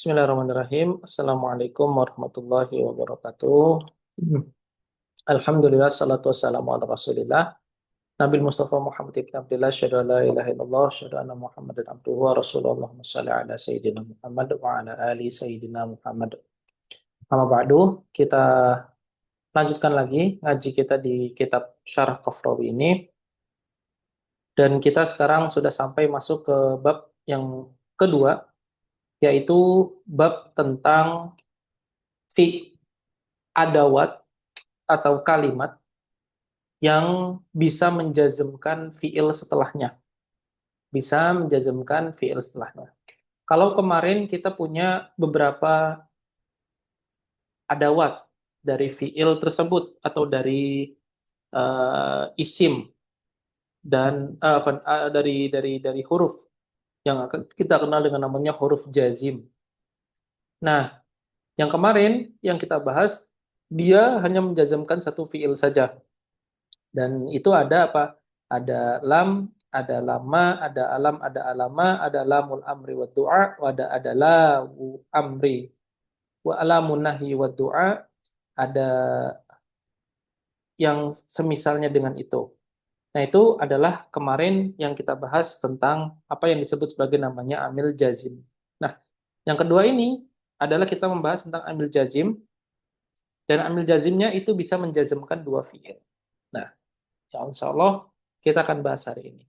Bismillahirrahmanirrahim. Assalamualaikum warahmatullahi wabarakatuh. Hmm. Alhamdulillah, salatu wassalamu ala rasulillah. Nabi Mustafa Muhammad ibn Abdullah, syahadu an la ilaha illallah, syahadu anna Muhammadan abduhu wa rasulullah. Allahumma salli ala Sayyidina Muhammad wa ala ali Sayyidina Muhammad. Amma ba'du, kita lanjutkan lagi ngaji kita di kitab Syarah Qafrawi ini. Dan kita sekarang sudah sampai masuk ke bab yang kedua, yaitu bab tentang fi adawat atau kalimat yang bisa menjazmkan fiil setelahnya. Bisa menjazmkan fiil setelahnya. Kalau kemarin kita punya beberapa adawat dari fiil tersebut atau dari isim dan dari huruf yang kita kenal dengan namanya huruf jazim. Nah, yang kemarin yang kita bahas dia hanya menjazmkan satu fiil saja. Dan itu ada apa? Ada lam, ada lama, ada alam, ada alama, ada lamul amri wa du'a, ada lawu amri wa alamun nahi wa du'a, ada yang semisalnya dengan itu. Nah, itu adalah kemarin yang kita bahas tentang apa yang disebut sebagai namanya amil jazim. Nah, yang kedua ini adalah kita membahas tentang amil jazim, dan amil jazimnya itu bisa menjazmkan dua fiil. Nah, ya insya Allah kita akan bahas hari ini.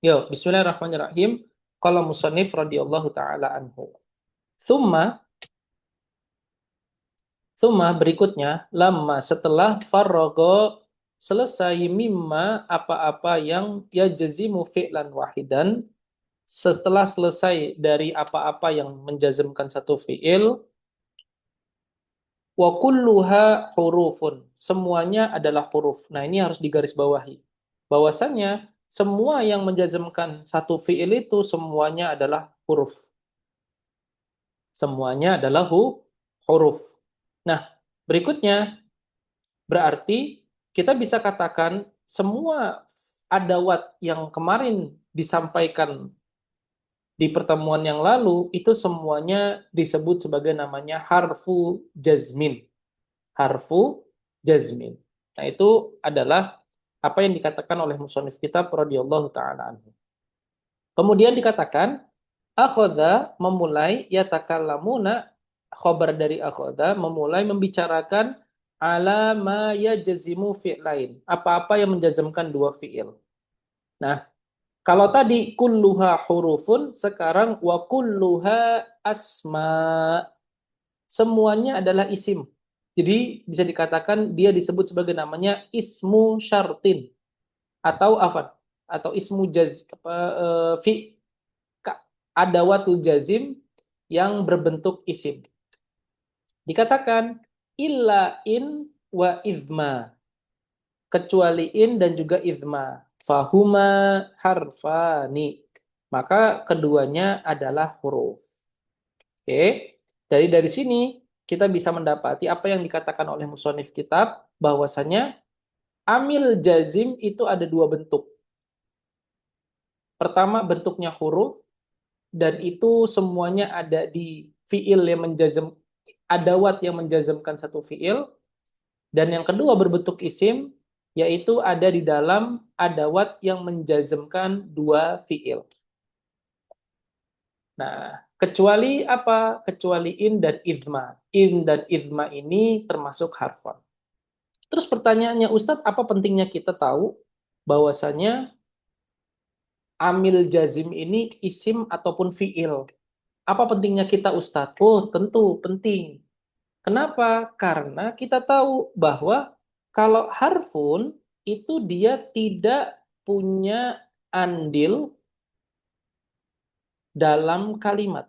Yo, bismillahirrahmanirrahim. Qala musannif radhiyallahu taala anhu. Tsumma berikutnya lama setelah faragha selesai mimma apa-apa yang ya jazimu fi'lan wahidan, setelah selesai dari apa-apa yang menjazmkan satu fi'il, wa kulluha hurufun, semuanya adalah huruf. Nah, ini harus digarisbawahi. Bahwasanya semua yang menjazmkan satu fi'il itu semuanya adalah huruf. Semuanya adalah huruf. Nah, berikutnya berarti kita bisa katakan semua adawat yang kemarin disampaikan di pertemuan yang lalu itu semuanya disebut sebagai namanya harfu jazmin. Harfu jazmin. Nah, itu adalah apa yang dikatakan oleh musannif kitab radhiyallahu taala anhu. Kemudian dikatakan akhadha, memulai, yatakallamuna, khobar dari akhadha, memulai membicarakan ala ma yajzimu fi'lain, apa-apa yang menjazmkan dua fi'il. Nah, kalau tadi kulluha hurufun, sekarang wa kulluha asma, semuanya adalah isim. Jadi bisa dikatakan dia disebut sebagai namanya ismu syartin atau apa? Atau ismu fi adawatul jazim yang berbentuk isim. Dikatakan illa in wa izma, kecuali in dan juga izma. Fahuma harfani, maka keduanya adalah huruf. Oke, dari sini kita bisa mendapati apa yang dikatakan oleh musonif kitab, bahwasanya amil jazim itu ada dua bentuk. Pertama bentuknya huruf, dan itu semuanya ada di fiil yang menjazm, adawat yang menjazmkan satu fiil. Dan yang kedua berbentuk isim, yaitu ada di dalam adawat yang menjazmkan dua fiil. Nah, kecuali apa? Kecuali in dan izma. In dan izma ini termasuk harfan. Terus pertanyaannya, Ustadz, apa pentingnya kita tahu bahwasanya amil jazim ini isim ataupun fiil? Apa pentingnya kita, Ustadz? Oh, tentu penting. Kenapa? Karena kita tahu bahwa kalau harfun itu dia tidak punya andil dalam kalimat.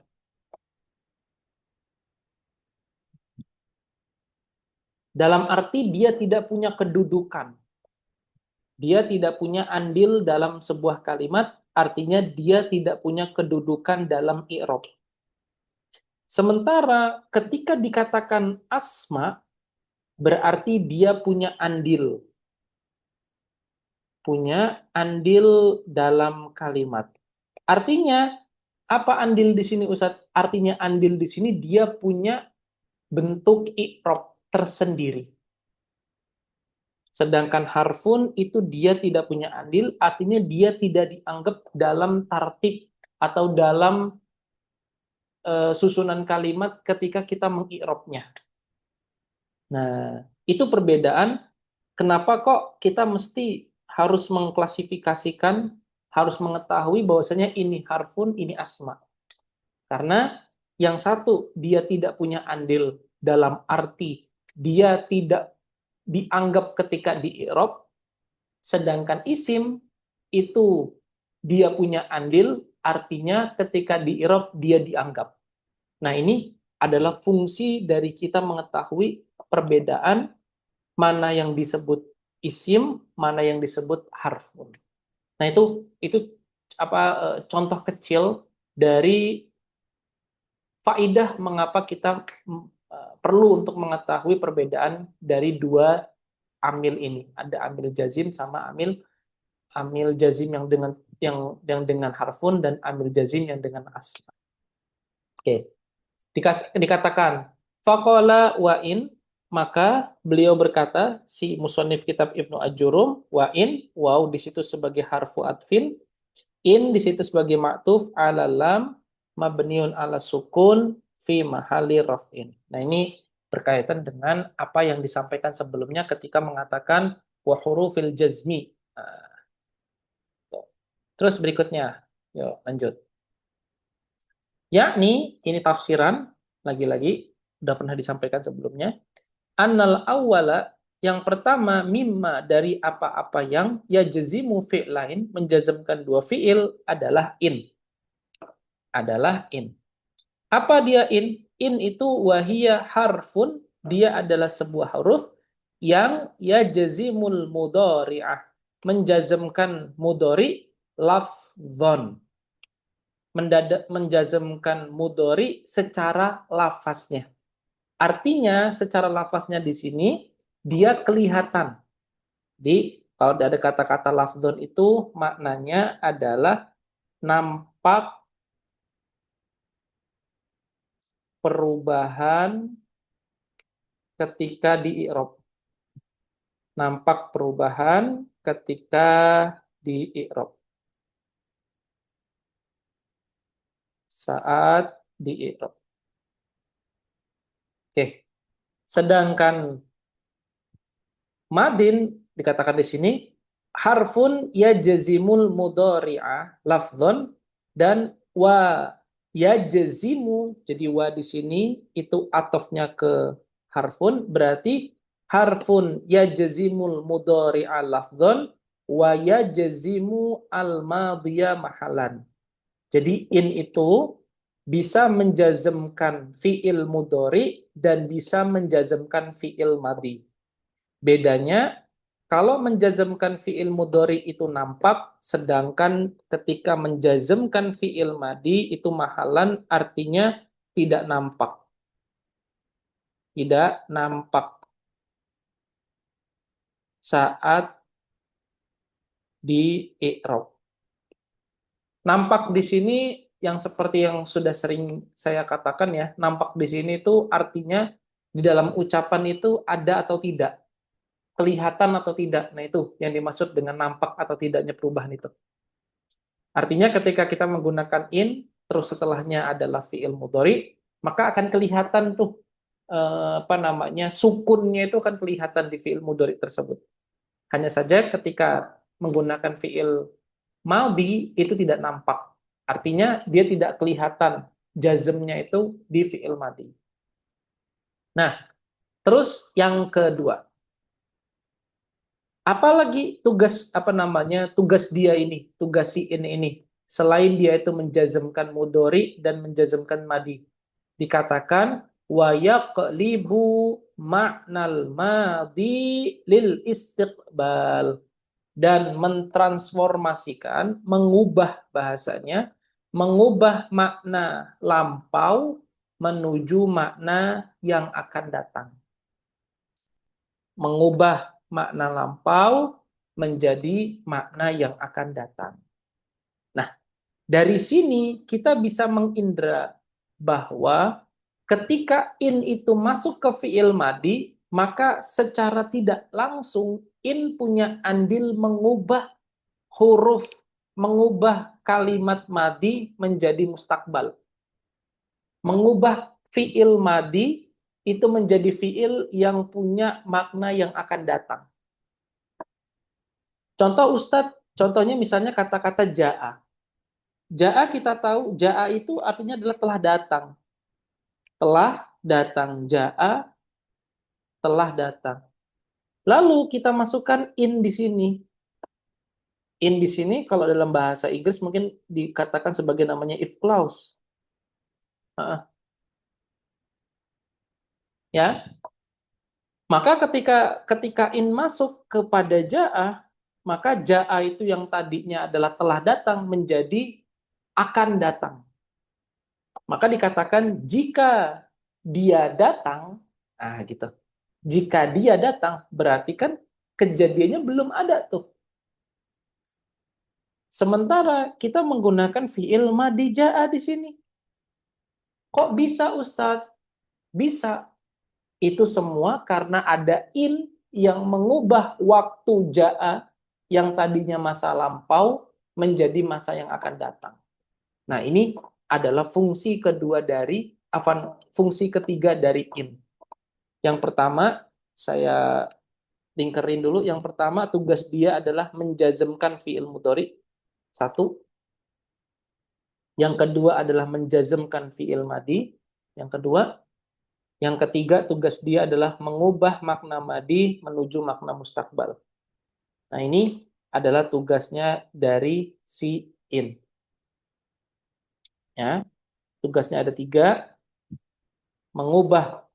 Dalam arti dia tidak punya kedudukan. Dia tidak punya andil dalam sebuah kalimat, artinya dia tidak punya kedudukan dalam i'rab. Sementara ketika dikatakan asma, berarti dia punya andil. Punya andil dalam kalimat. Artinya, Apa andil di sini Ustadz? Artinya andil di sini dia punya bentuk i'rab tersendiri. Sedangkan harfun itu dia tidak punya andil, artinya dia tidak dianggap dalam tartib atau dalam susunan kalimat ketika kita mengi'rabnya. Nah, itu perbedaan kenapa kok kita mesti harus mengklasifikasikan, harus mengetahui bahwasanya ini harfun, ini asma. Karena yang satu, dia tidak punya andil dalam arti dia tidak dianggap ketika di i'rab, sedangkan isim itu dia punya andil, artinya ketika di i'rab dia dianggap. Nah, ini adalah fungsi dari kita mengetahui perbedaan mana yang disebut isim, mana yang disebut harfun. Nah, itu apa contoh kecil dari faidah mengapa kita perlu untuk mengetahui perbedaan dari dua amil ini. Ada amil jazim sama amil jazim yang dengan harfun dan amil jazim yang dengan asma. Oke. Dikatakan faqala wa in, maka beliau berkata si musannif kitab Ibnu Ajurum, wa in, waw di situ sebagai harfu atfin, in di situ sebagai ma'tuf ala lam mabniun ala sukun fi mahali raf'in. Nah, ini berkaitan dengan apa yang disampaikan sebelumnya ketika mengatakan wa hurufil jazmi. Nah, terus berikutnya, yuk lanjut. Yakni ini tafsiran lagi-lagi sudah pernah disampaikan sebelumnya. Annal awwala, yang pertama, mimma dari apa-apa yang ya jazimu fi'lain, menjazmkan dua fi'il adalah in. Adalah in. Apa dia in? In itu wahia harfun, dia adalah sebuah huruf yang ya jazimul mudhari'ah, menjazmkan mudhari lafdhon, menjazmkan mudhari secara lafaznya. Artinya secara lafaznya di sini dia kelihatan. Kalau ada kata-kata lafdhon itu maknanya adalah nampak perubahan ketika di i'rab. Nampak perubahan ketika di i'rab. Saat di i'rab. Oke. Sedangkan madin dikatakan di sini harfun ya jazimul mudhari'ah lafdhon, dan wa ya jazimu, jadi wa di sini itu atofnya ke harfun, berarti harfun ya jazimul mudhari'ah lafdhon wa ya jazimu al madhiya mahalan. Jadi in itu bisa menjazmkan fi'il mudhari dan bisa menjazmkan fi'il madhi. Bedanya, kalau menjazmkan fi'il mudhari itu nampak, sedangkan ketika menjazmkan fi'il madhi itu mahalan, artinya tidak nampak. Tidak nampak saat di i'rab. Nampak di sini yang seperti yang sudah sering saya katakan ya, nampak di sini itu artinya di dalam ucapan itu ada atau tidak, kelihatan atau tidak. Nah, itu yang dimaksud dengan nampak atau tidaknya perubahan itu. Artinya ketika kita menggunakan in, terus setelahnya adalah fi'il mudhari, maka akan kelihatan tuh sukunnya itu akan kelihatan di fi'il mudhari tersebut. Hanya saja ketika menggunakan fi'il madhi itu tidak nampak. Artinya dia tidak kelihatan jazmnya itu di fi'il madhi. Nah, terus yang kedua, apalagi tugas dia ini, tugas si ini selain dia itu menjazmkan mudhari dan menjazmkan madhi. Dikatakan wa yaqlibu ma'nal madhi lil istiqbal, dan mentransformasikan, mengubah bahasanya, mengubah makna lampau menuju makna yang akan datang. Mengubah makna lampau menjadi makna yang akan datang. Nah, Dari sini kita bisa mengindra bahwa ketika in itu masuk ke fiil madi, maka secara tidak langsung in punya andil mengubah huruf, mengubah kalimat madi menjadi mustakbal. Mengubah fiil madi itu menjadi fiil yang punya makna yang akan datang. Contoh Ustadz, contohnya misalnya kata-kata ja'a. Ja'a kita tahu, ja'a itu artinya adalah telah datang. Telah datang, ja'a, telah datang. Lalu kita masukkan in di sini. In di sini kalau dalam bahasa Inggris mungkin dikatakan sebagai namanya if clause. Ya, maka ketika in masuk kepada ja'a, maka ja'a itu yang tadinya adalah telah datang menjadi akan datang. Maka dikatakan jika dia datang, nah gitu. Jika dia datang, berarti kan kejadiannya belum ada tuh. Sementara kita menggunakan fi'il madi ja'a di sini. Kok bisa Ustadz? Bisa. Itu semua karena ada in yang mengubah waktu ja'a yang tadinya masa lampau menjadi masa yang akan datang. Nah, ini adalah fungsi kedua dari fungsi ketiga dari in. Yang pertama, saya lingkerin dulu. Yang pertama, tugas dia adalah menjazmkan fi'il mudhari. Satu. Yang kedua adalah menjazmkan fi'il madi. Yang kedua. Yang ketiga, tugas dia adalah mengubah makna madi menuju makna mustakbal. Nah, ini adalah tugasnya dari si in. Ya, tugasnya ada tiga. Mengubah,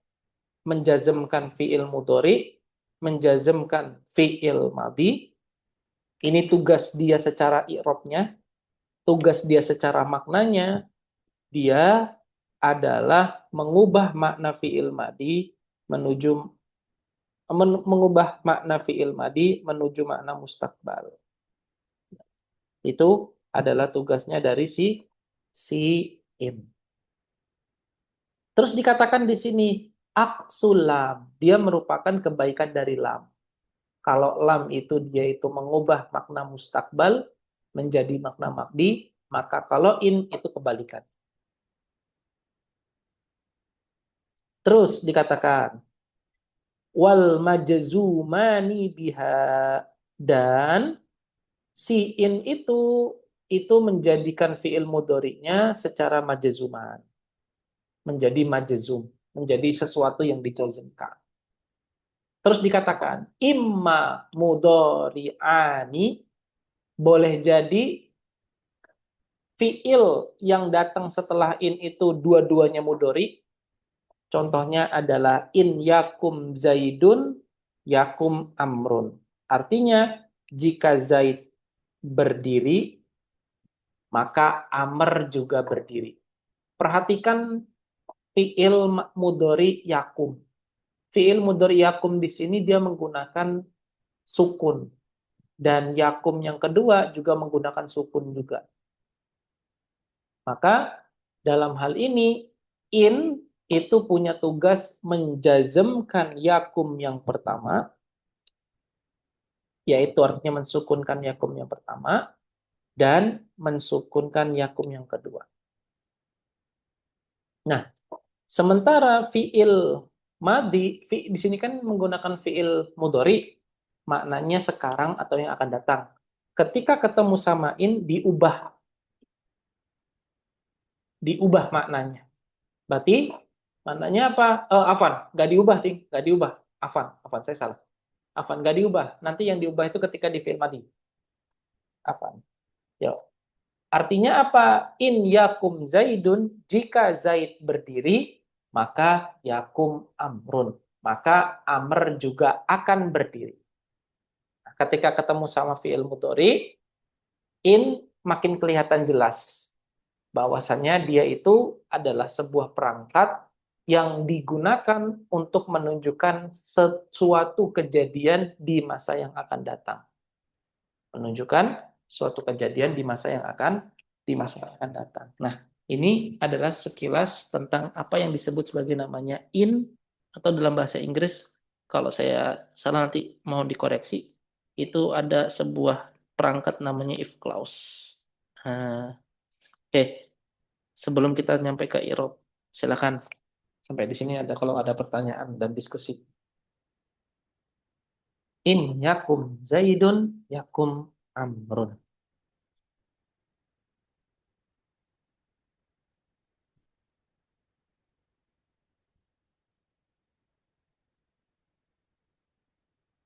menjazmkan fi'il mudhari, menjazmkan fi'il madi. Ini tugas dia secara i'rabnya. Tugas dia secara maknanya, dia adalah mengubah makna fi'il madi menuju mengubah makna fi'il madi menuju makna mustakbal. Itu adalah tugasnya dari si in. Terus dikatakan di sini aksul lam, dia merupakan kebaikan dari lam. Kalau lam itu dia itu mengubah makna mustakbal menjadi makna makdi, maka kalau in itu kebalikan. Terus dikatakan wal majzumani biha, dan si in itu menjadikan fiil mudhari'nya secara majzuman, menjadi majzum, menjadi sesuatu yang dijazmkan. Terus dikatakan imma mudhari'ani, boleh jadi fiil yang datang setelah in itu dua-duanya mudhari. Contohnya adalah in yakum zaidun, yakum amrun. Artinya, jika Zaid berdiri, maka Amr juga berdiri. Perhatikan fiil mudhari yakum. Fiil mudhari yakum di sini dia menggunakan sukun. Dan yakum yang kedua juga menggunakan sukun juga. Maka dalam hal ini, in itu punya tugas menjazmkan yakum yang pertama, yaitu artinya mensukunkan yakum yang pertama, dan mensukunkan yakum yang kedua. Nah, sementara fiil madi, di sini kan menggunakan fiil mudhari, maknanya sekarang atau yang akan datang. Ketika ketemu sama in, diubah maknanya. Berarti maknanya apa? Afan, nggak diubah, ting, nggak diubah. Afan, saya salah. Afan, nggak diubah. Nanti yang diubah itu ketika di fi'il madi. Afan. Yo. Artinya apa? In yakum zaidun, jika Zaid berdiri, maka yakum amrun. Maka Amr juga akan berdiri. Nah, ketika ketemu sama fi'il mudhari, in makin kelihatan jelas bahwasannya dia itu adalah sebuah perangkat yang digunakan untuk menunjukkan sesuatu kejadian di masa yang akan datang. Menunjukkan suatu kejadian di masa yang akan di masa yang akan datang. Nah, ini adalah sekilas tentang apa yang disebut sebagai namanya in, atau dalam bahasa Inggris, kalau saya salah nanti mohon dikoreksi, itu ada sebuah perangkat namanya if clause. Nah, oke, sebelum kita nyampe ke i'rab, silakan sampai di sini ada kalau ada pertanyaan dan diskusi. In yakum Zaidun yakum Amrun.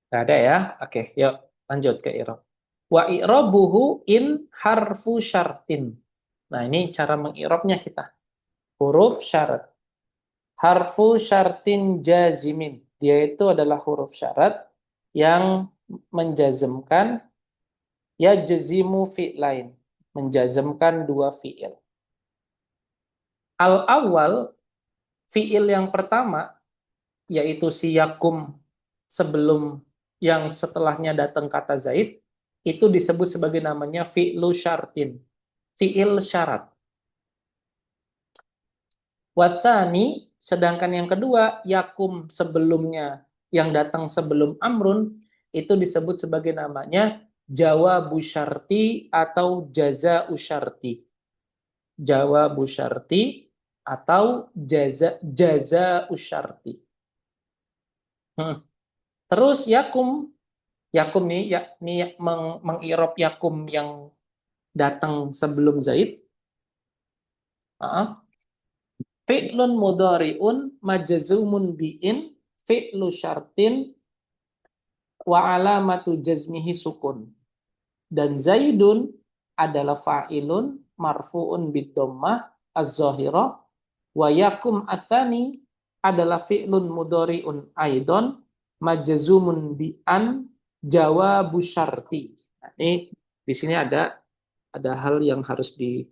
Gak ada ya? Oke, yuk lanjut ke i'rab. Wa i'rabuhu in harfu syartin. Nah, ini cara meng'irabnya kita. Huruf syarat. Harfu syartin jazimin. Dia itu adalah huruf syarat yang menjazmkan ya jazimu fi'lain. Menjazmkan dua fi'il. Al-awwal, fi'il yang pertama, yaitu si yakum sebelum yang setelahnya datang kata Zaid, itu disebut sebagai namanya fi'lu syartin. Fi'il syarat. Wathani, sedangkan yang kedua, yakum sebelumnya, yang datang sebelum amrun, itu disebut sebagai namanya jawabu syarti atau jaza usyarti. Jawabu syarti atau jaza usyarti. Terus yakum, yakum nih, mengirob yakum yang datang sebelum Zaid. Fi'lun mudhari'un majzumun bi'in fi'lu syartin wa alamatu jazmihi sukun. Dan Zaidun adalah fa'ilun marfu'un bid-dhammah az-zahirah wa yakum atsani adalah fi'lun mudhari'un aidon majzumun bi'an jawabu syarti. Nah, ini di sini ada hal yang harus di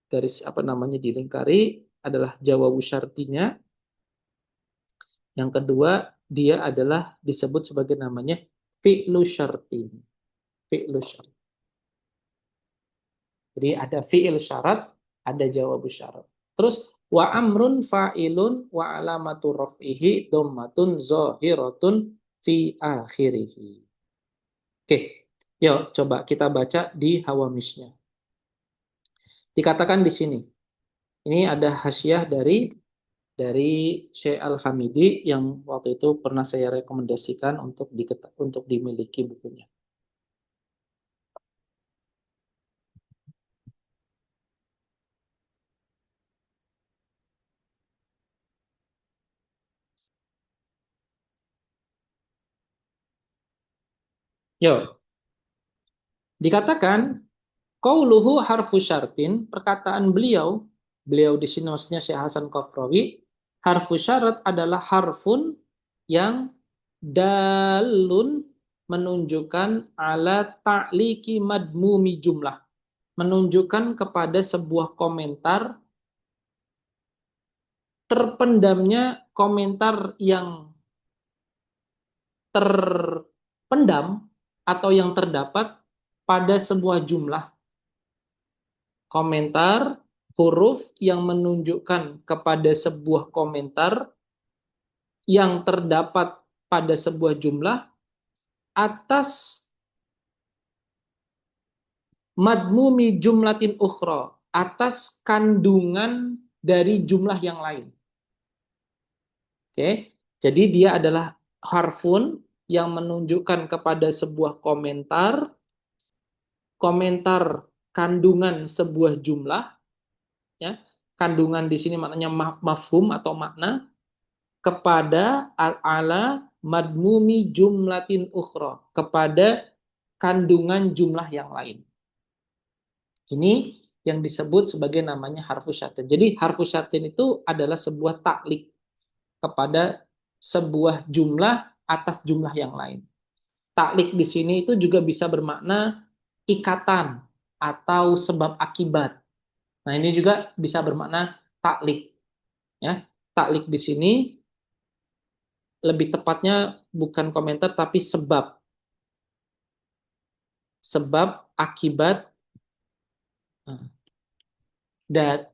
garis apa namanya dilingkari, adalah jawabu syartinya. Yang kedua, dia adalah disebut sebagai namanya fi'lu syartin. Fi'lu syarat. Jadi ada fi'il syarat, ada jawabu syarat. Terus wa amrun fa'ilun wa alamatu raf'ihi dhammatun zahiratun fi akhirih. Oke, yuk coba kita baca di hawamisnya. Dikatakan di sini. Ini ada hasyiah dari Syekh Al-Hamidi yang waktu itu pernah saya rekomendasikan untuk dimiliki bukunya. Yuk, dikatakan qauluhu harfu syartin, perkataan beliau di sini maksudnya Syekh Hasan Qafrawi, harfu syarat adalah harfun yang dalun menunjukkan ala ta'liki madmumi jumlah, menunjukkan kepada sebuah komentar, terpendamnya komentar yang terpendam atau yang terdapat pada sebuah jumlah. Komentar huruf yang menunjukkan kepada sebuah komentar yang terdapat pada sebuah jumlah atas madmumi jumlatin ukhra, atas kandungan dari jumlah yang lain. Oke, jadi dia adalah harfun yang menunjukkan kepada sebuah komentar kandungan sebuah jumlah, ya. Kandungan di sini maknanya mafhum atau makna, kepada ala madmumi jumlatin ukhra, kepada kandungan jumlah yang lain. Ini yang disebut sebagai namanya harfu syartin. Jadi harfu syartin itu adalah sebuah taklik kepada sebuah jumlah atas jumlah yang lain. Taklik di sini itu juga bisa bermakna ikatan atau sebab akibat. Nah, ini juga bisa bermakna taklik. Ya, taklik di sini lebih tepatnya bukan komentar tapi sebab. Sebab akibat. Nah, da-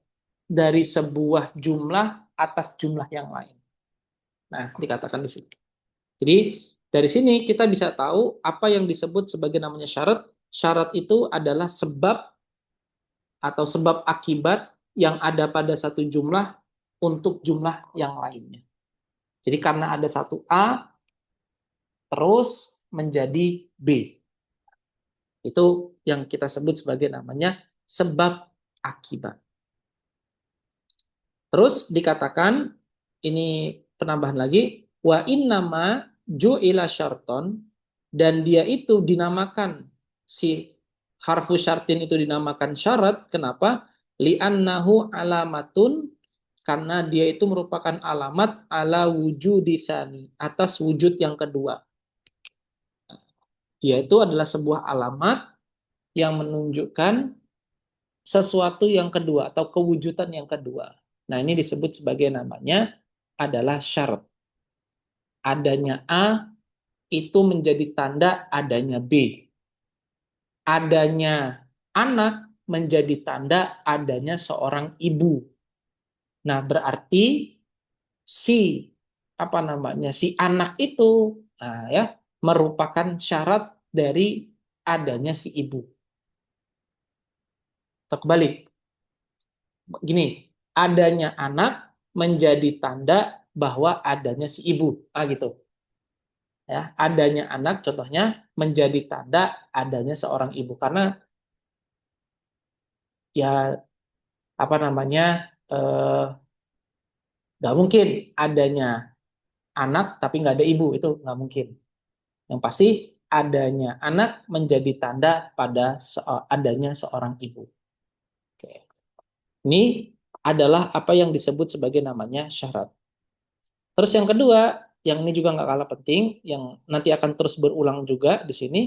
dari sebuah jumlah atas jumlah yang lain. Nah, dikatakan di sini. Jadi dari sini kita bisa tahu apa yang disebut sebagai namanya syarat. Syarat itu adalah sebab atau sebab akibat yang ada pada satu jumlah untuk jumlah yang lainnya. Jadi karena ada satu A terus menjadi B. Itu yang kita sebut sebagai namanya sebab akibat. Terus dikatakan, ini penambahan lagi, wa innama ju'ila syarton, dan dia itu dinamakan, si harfu syartin itu dinamakan syarat. Kenapa? Li'annahu alamatun, karena dia itu merupakan alamat ala wujudi tsani, atas wujud yang kedua. Dia itu adalah sebuah alamat yang menunjukkan sesuatu yang kedua atau kewujudan yang kedua. Nah, ini disebut sebagai namanya adalah syarat. Adanya A itu menjadi tanda adanya B. Adanya anak menjadi tanda adanya seorang ibu. Nah, berarti si apa namanya? Si anak itu ya merupakan syarat dari adanya si ibu. Terbalik. Gini, adanya anak menjadi tanda bahwa adanya si ibu. Gitu. Ya, adanya anak contohnya menjadi tanda adanya seorang ibu, karena ya apa namanya nggak mungkin adanya anak tapi nggak ada ibu, itu nggak mungkin. Yang pasti adanya anak menjadi tanda pada adanya seorang ibu. Oke. Ini adalah apa yang disebut sebagai namanya syarat. Terus yang kedua, yang ini juga nggak kalah penting, yang nanti akan terus berulang juga di sini,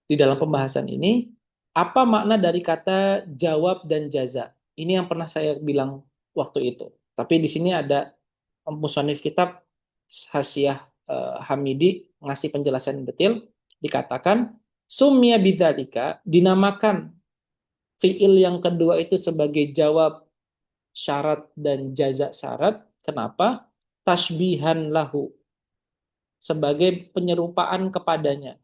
di dalam pembahasan ini, apa makna dari kata jawab dan jaza? Ini yang pernah saya bilang waktu itu. Tapi di sini ada musonif kitab Hasyiah Hamidi ngasih penjelasan yang detail, dikatakan sumya bidzalika, dinamakan fiil yang kedua itu sebagai jawab syarat dan jaza syarat. Kenapa? Tashbihan lahu, sebagai penyerupaan kepadanya.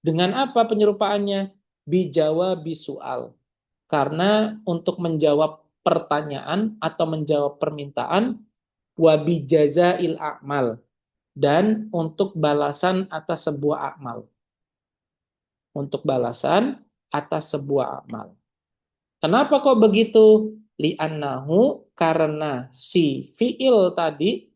Dengan apa penyerupaannya? Bijawab bisual. Karena untuk menjawab pertanyaan atau menjawab permintaan, wabijazail a'mal, dan untuk balasan atas sebuah amal. Untuk balasan atas sebuah amal. Kenapa kok begitu? Li'annahu, karena si fi'il tadi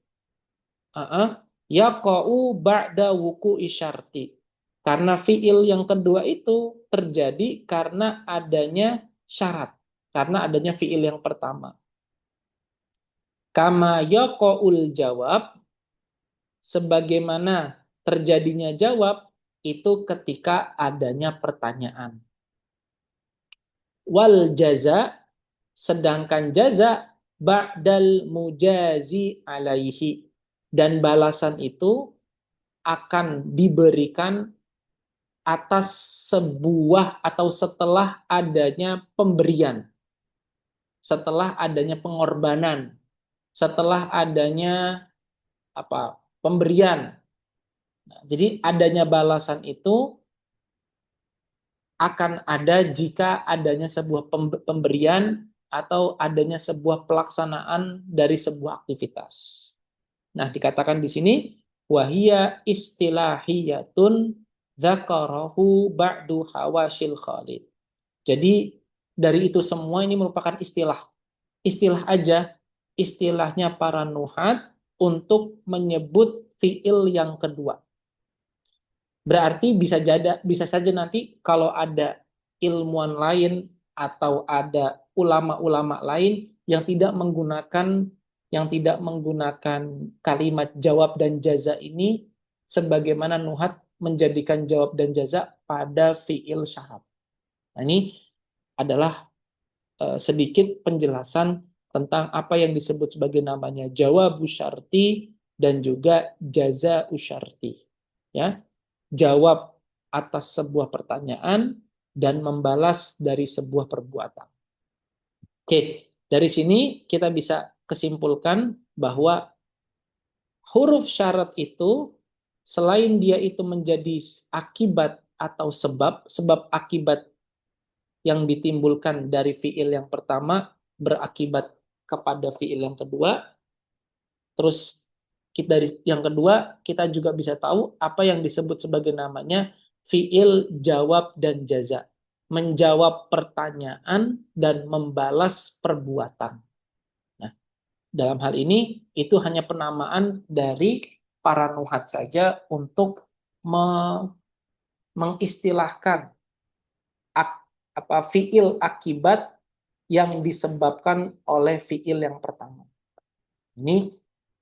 yaqa'u ba'da wuku isyarti. Karena fi'il yang kedua itu terjadi karena adanya syarat. Karena adanya fi'il yang pertama. Kama yaqa'ul jawab, sebagaimana terjadinya jawab, itu ketika adanya pertanyaan. Wal jaza, sedangkan jaza ba'dal mujazi alaihi. Dan balasan itu akan diberikan atas sebuah atau setelah adanya pemberian, setelah adanya pengorbanan, setelah adanya pemberian. Nah, jadi adanya balasan itu akan ada jika adanya sebuah pemberian atau adanya sebuah pelaksanaan dari sebuah aktivitas. Nah, dikatakan di sini wahia istilahiyatun dzakarahu ba'du hawashil Khalid. Jadi dari itu semua ini merupakan istilah. Istilah aja, istilahnya para nuhat untuk menyebut fiil yang kedua. Berarti bisa saja nanti kalau ada ilmuwan lain atau ada ulama-ulama lain yang tidak menggunakan kalimat jawab dan jaza ini sebagaimana nuhat menjadikan jawab dan jaza pada fiil syarat. Nah, ini adalah sedikit penjelasan tentang apa yang disebut sebagai namanya jawab syarti dan juga jaza syarti. Ya, jawab atas sebuah pertanyaan dan membalas dari sebuah perbuatan. Oke, dari sini kita bisa kesimpulkan bahwa huruf syarat itu selain dia itu menjadi akibat atau sebab akibat yang ditimbulkan dari fiil yang pertama berakibat kepada fiil yang kedua. Terus kita dari yang kedua kita juga bisa tahu apa yang disebut sebagai namanya fiil jawab dan jaza. Menjawab pertanyaan dan membalas perbuatan. Nah, dalam hal ini itu hanya penamaan dari para nuhat saja untuk mengistilahkan fiil akibat yang disebabkan oleh fiil yang pertama. Ini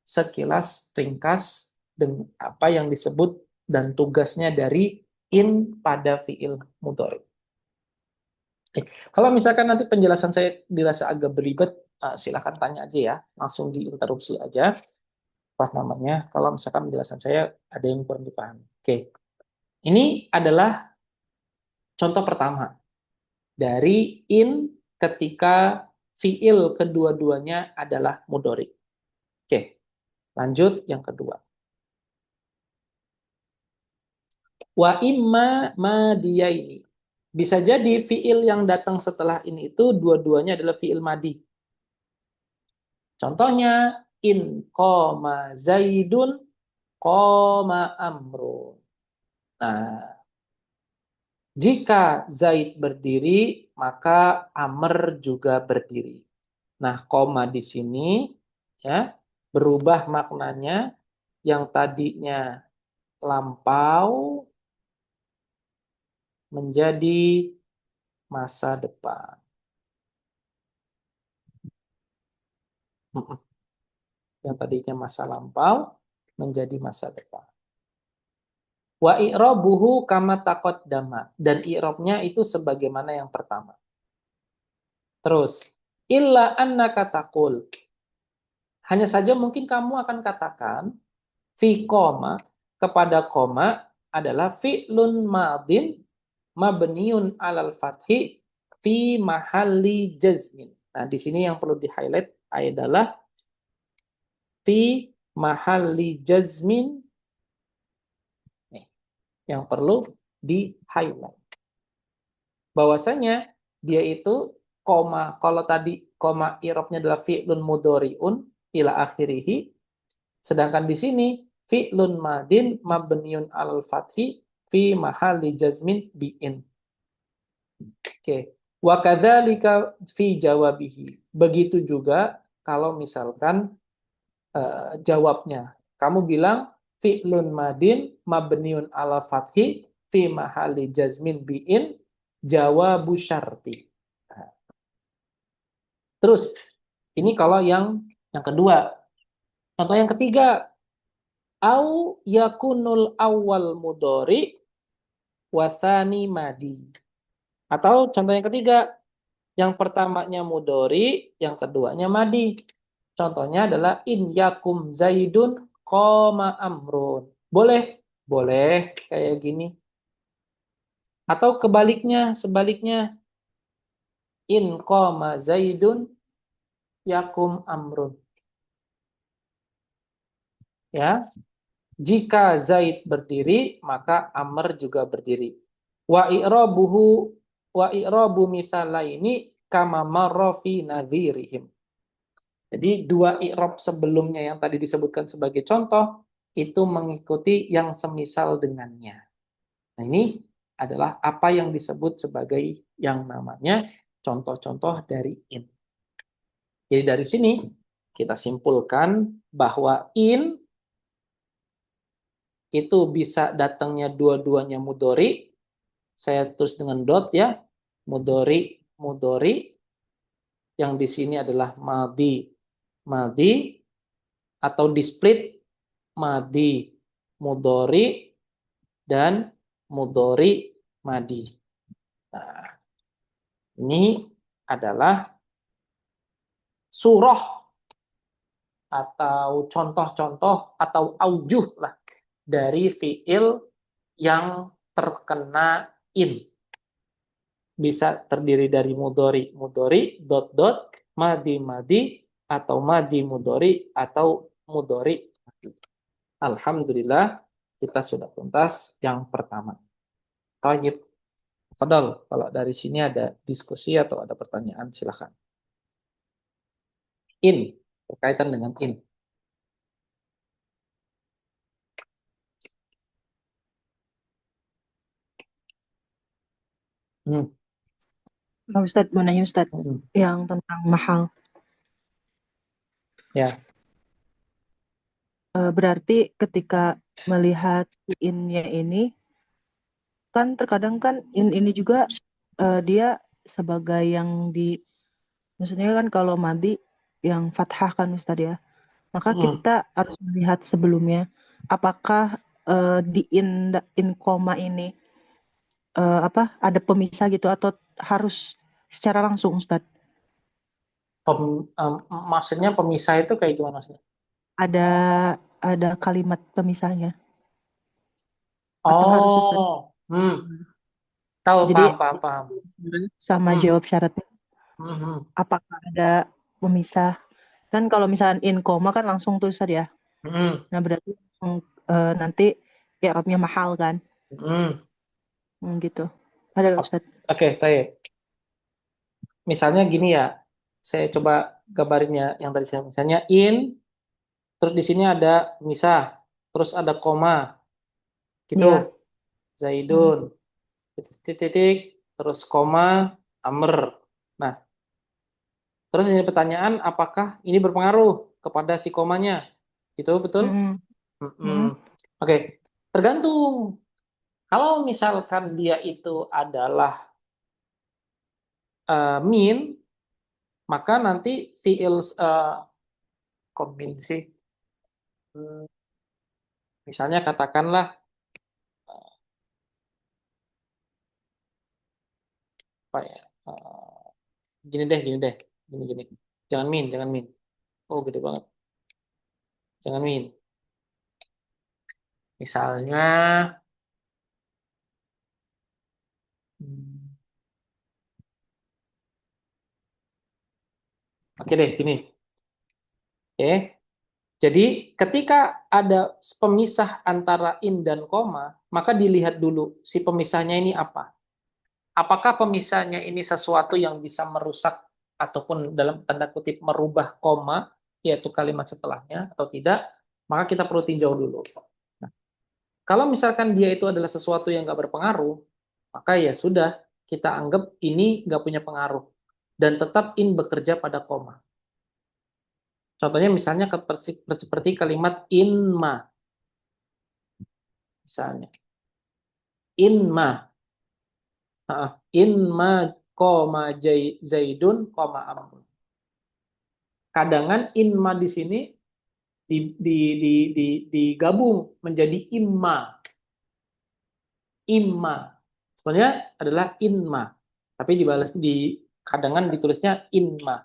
sekilas ringkas dengan apa yang disebut dan tugasnya dari in pada fiil mudhari. Kalau misalkan nanti penjelasan saya dirasa agak beribet, silakan tanya aja ya, langsung diinterupsi aja. Apa namanya? Kalau misalkan penjelasan saya ada yang kurang dipahami. Oke, ini adalah contoh pertama dari in ketika fiil kedua-duanya adalah mudhari. Oke, lanjut yang kedua. Wa imma madiyaini. Bisa jadi fiil yang datang setelah ini itu dua-duanya adalah fiil madi. Contohnya in qoma zaidun qoma amrun. Nah, jika Zaid berdiri, maka Amr juga berdiri. Nah, koma di sini ya berubah maknanya yang tadinya lampau menjadi masa depan. Yang tadinya masa lampau menjadi masa depan. Wa i'rabuhu kama taqaddama, dan i'rabnya itu sebagaimana yang pertama. Terus, illa annaka taqul. Hanya saja mungkin kamu akan katakan fi koma, kepada koma adalah fi'lun madin mabniun alal fathi fi mahalli jazmin. Nah, di sini yang perlu di-highlight adalah fi mahalli jazmin, nih, yang perlu di-highlight. Bahwasanya dia itu koma, kalau tadi koma i'rabnya adalah fi'lun mudhari'un ila akhirih, sedangkan di sini fi'lun madin mabniun alal fathi fi mahalli jazmin bi'in. Oke. Wa kadzalika fi jawabihi. Begitu juga kalau misalkan jawabnya. Kamu bilang fi'lun madin mabniun ala fathi fi mahalli jazmin bi'in jawabu syarti. Nah, terus ini kalau yang kedua. Contoh yang ketiga, au yakunul awal mudhari wa tsani madi. Atau contoh yang ketiga, yang pertamanya mudhari, yang keduanya madi. Contohnya adalah in yakum zaidun qoma amrun. Boleh? Boleh kayak gini. Atau sebaliknya in qoma zaidun yakum amrun. Ya. Jika Zaid berdiri, maka Amr juga berdiri. Wa i'rabu mitsalaini kama marra fi nadhirihim. Jadi dua i'rab sebelumnya yang tadi disebutkan sebagai contoh itu mengikuti yang semisal dengannya. Nah, ini adalah apa yang disebut sebagai yang namanya contoh-contoh dari in. Jadi dari sini kita simpulkan bahwa in itu bisa datangnya dua-duanya mudhari. Saya tulis dengan dot ya. Mudhari, mudhari. Yang di sini adalah madi, madi. Atau di split madi, mudhari, dan mudhari madi. Nah, ini adalah surah atau contoh-contoh atau aujuh lah dari fiil yang terkena in. bisa terdiri dari mudhari, mudhari, dot dot, madi madi, atau madi mudhari, atau mudhari madi. Alhamdulillah kita sudah tuntas yang pertama. Tayyib. Fadal, kalau dari sini ada diskusi atau ada pertanyaan silakan. In, berkaitan dengan in. Hmm. Ustadz, mau nanya Ustadz, Hmm. yang tentang mahal. Ya. Berarti ketika melihat in-nya ini, kan terkadang kan in ini juga dia sebagai yang maksudnya kan kalau madi yang fathah kan Ustadz ya. Maka Hmm. kita harus melihat sebelumnya, apakah di in koma ini ada pemisah gitu atau harus secara langsung Ustadz? Maksudnya pemisah itu kayak gimana sih? Ada kalimat pemisahnya atau harus Ustadz? Oh, tahu, Jadi paham, paham, paham. sama Hmm. jawab syaratnya, Hmm. Hmm. apakah ada pemisah? Kan kalau misalnya in koma kan langsung tuh Ustadz ya. Hmm. Nah berarti nanti i'rabnya mahal kan? Hmm. Gitu. Ada nggak Ustadz? Oke, baik. Misalnya gini ya, saya coba gambarin ya yang tadi saya misalnya in, terus di sini ada misah, terus ada koma, gitu. Ya. Zaidun, titik-titik, terus koma, Amr. Nah, terus ini pertanyaan, apakah ini berpengaruh kepada si komanya? Gitu, betul? Mm-mm. Mm-mm. Oke, tergantung. Kalau misalkan dia itu adalah min, maka nanti fiil kok min sih? Hmm, Misalnya katakanlah apa ya? Gini deh, gini. Jangan min, jangan min. Oh, gede banget. Jangan min. Misalnya, hmm, oke deh, gini. Oke. Jadi, ketika ada pemisah antara in dan koma, maka dilihat dulu si pemisahnya ini apa. Apakah pemisahnya ini sesuatu yang bisa merusak ataupun dalam tanda kutip merubah koma, yaitu kalimat setelahnya atau tidak, maka kita perlu tinjau dulu. Nah, kalau misalkan dia itu adalah sesuatu yang nggak berpengaruh, maka ya sudah, kita anggap ini nggak punya pengaruh. Dan tetap in bekerja pada koma. Contohnya misalnya seperti kalimat inma, misalnya. Inma, inma, koma zaidun, koma amrun. Kadangan inma di sini digabung menjadi imma. Imma. Sebenarnya adalah inma. Tapi dibalas di kadangan ditulisnya inma.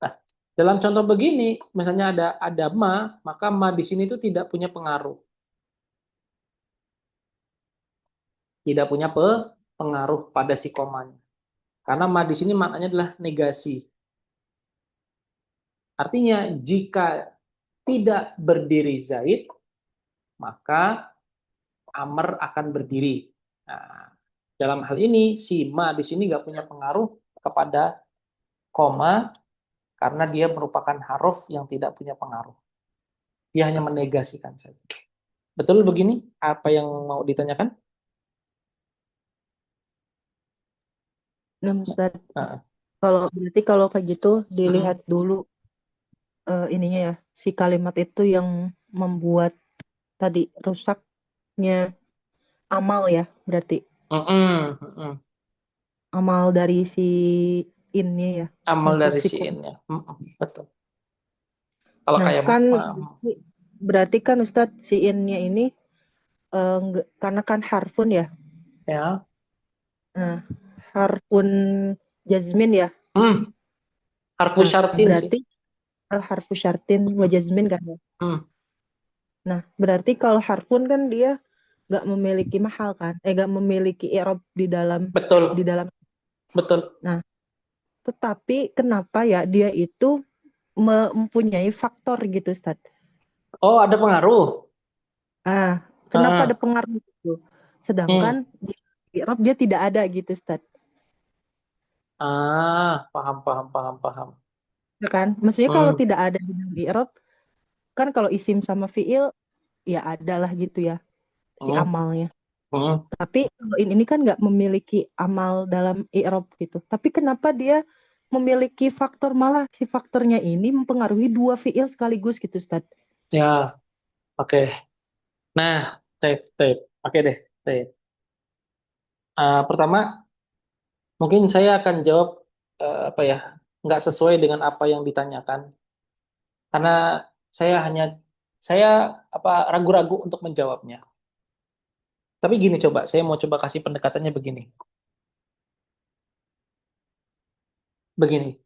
Nah, dalam contoh begini, misalnya ada ma, maka ma di sini itu tidak punya pengaruh. Tidak punya pengaruh pada si komanya. Karena ma di sini maknanya adalah negasi. Artinya jika tidak berdiri Zaid, maka Amr akan berdiri. Nah, dalam hal ini si ma di sini nggak punya pengaruh kepada koma karena dia merupakan huruf yang tidak punya pengaruh. Dia hanya menegasikan saja. Betul begini? Apa yang mau ditanyakan? Nah, Ustaz, Nah, berarti kalau kayak gitu mm, dilihat dulu ininya ya, si kalimat itu yang membuat tadi rusaknya amal ya, berarti amal dari si innya ya amal untuk dari si si kom. in ya. Betul. Kalau Nah, kayak kan berarti kan Ustadz si innya ini karena kan harfun ya. ya, Nah, harfun jazmin ya. hmm, harfu Nah, syartin sih. berarti harfu syartin wa jazmin kan ya. Hmm, Nah, berarti kalau harfun kan dia nggak memiliki mahal kan? Nggak memiliki i'rab di dalam betul, di dalam. betul. Nah, tetapi kenapa ya dia itu mempunyai faktor gitu, Ustaz? Oh, ada pengaruh. Ah, kenapa ada Ah, pengaruh itu? Sedangkan hmm. di Arab dia tidak ada gitu, Ustaz. Paham, paham, paham, paham. Ya kan? Maksudnya kalau Hmm, tidak ada di Arab, kan kalau isim sama fiil ya adalah gitu ya si hmm, amalnya. hmm. Tapi kalau ini kan nggak memiliki amal dalam i'rab gitu. Tapi kenapa dia memiliki faktor, malah si faktornya ini mempengaruhi dua fiil sekaligus gitu, Ustaz. Ya, oke. Nah, tape, tape. Oke deh, tape. Pertama, mungkin saya akan jawab apa ya, nggak sesuai dengan apa yang ditanyakan, karena saya hanya saya apa ragu-ragu untuk menjawabnya. Tapi gini coba, saya mau coba kasih pendekatannya begini. Begini,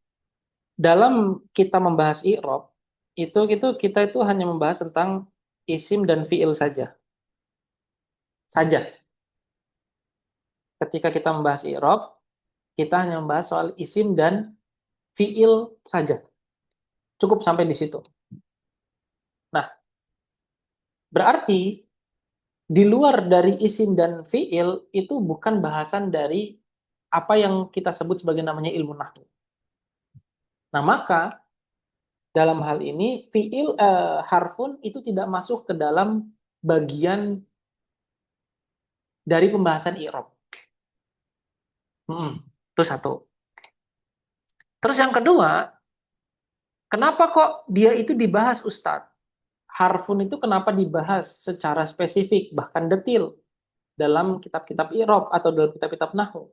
dalam kita membahas i'rab, itu kita itu hanya membahas tentang isim dan fiil saja. Saja. Ketika kita membahas i'rab, kita hanya membahas soal isim dan fiil saja. Cukup sampai di situ. Nah, berarti di luar dari isim dan fiil itu bukan bahasan dari apa yang kita sebut sebagai namanya ilmu nahwu. Nah, maka dalam hal ini fiil harfun itu tidak masuk ke dalam bagian dari pembahasan i'rab. Itu satu. Terus yang kedua, kenapa kok dia itu dibahas Ustadz? Harfun itu kenapa dibahas secara spesifik bahkan detil dalam kitab-kitab i'rab atau dalam kitab-kitab nahwu?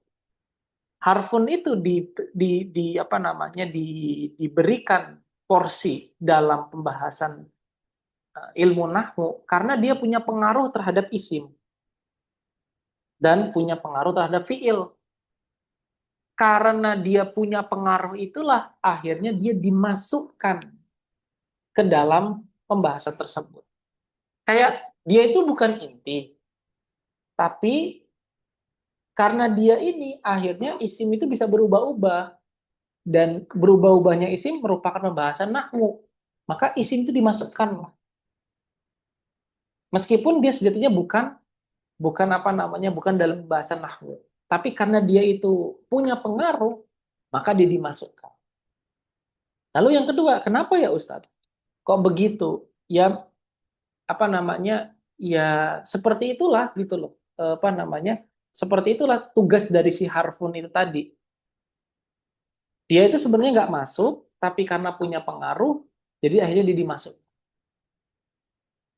Harfun itu di apa namanya diberikan porsi dalam pembahasan ilmu nahwu karena dia punya pengaruh terhadap isim dan punya pengaruh terhadap fiil. Karena dia punya pengaruh itulah akhirnya dia dimasukkan ke dalam pembahasan tersebut. Kayak dia itu bukan inti, tapi karena dia ini akhirnya isim itu bisa berubah-ubah dan berubah-ubahnya isim merupakan pembahasan nahwu. Maka isim itu dimasukkan. Meskipun dia sejatinya bukan bukan apa namanya, bukan dalam bahasa nahwu. Tapi karena dia itu punya pengaruh, maka dia dimasukkan. Lalu yang kedua, kenapa ya Ustadz? Kok begitu? Ya apa namanya? Ya seperti itulah gitu loh. Apa namanya? Seperti itulah tugas dari si harfun itu tadi. Dia itu sebenarnya nggak masuk, tapi karena punya pengaruh, jadi akhirnya dia dimasuk.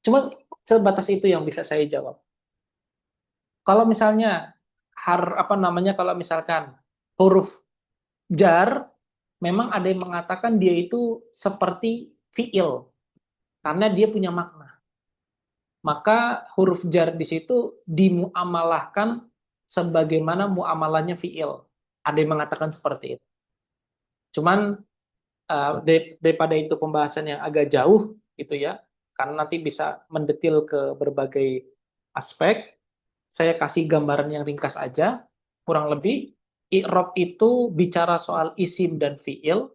Cuma sebatas itu yang bisa saya jawab. Kalau misalnya apa namanya, kalau misalkan huruf jar, memang ada yang mengatakan dia itu seperti fiil karena dia punya makna. Maka huruf jar di situ dimuamalahkan sebagaimana muamalahnya fiil. Ada yang mengatakan seperti itu. Cuman daripada itu pembahasan yang agak jauh gitu ya, karena nanti bisa mendetil ke berbagai aspek. Saya kasih gambaran yang ringkas aja, kurang lebih i'rab itu bicara soal isim dan fiil,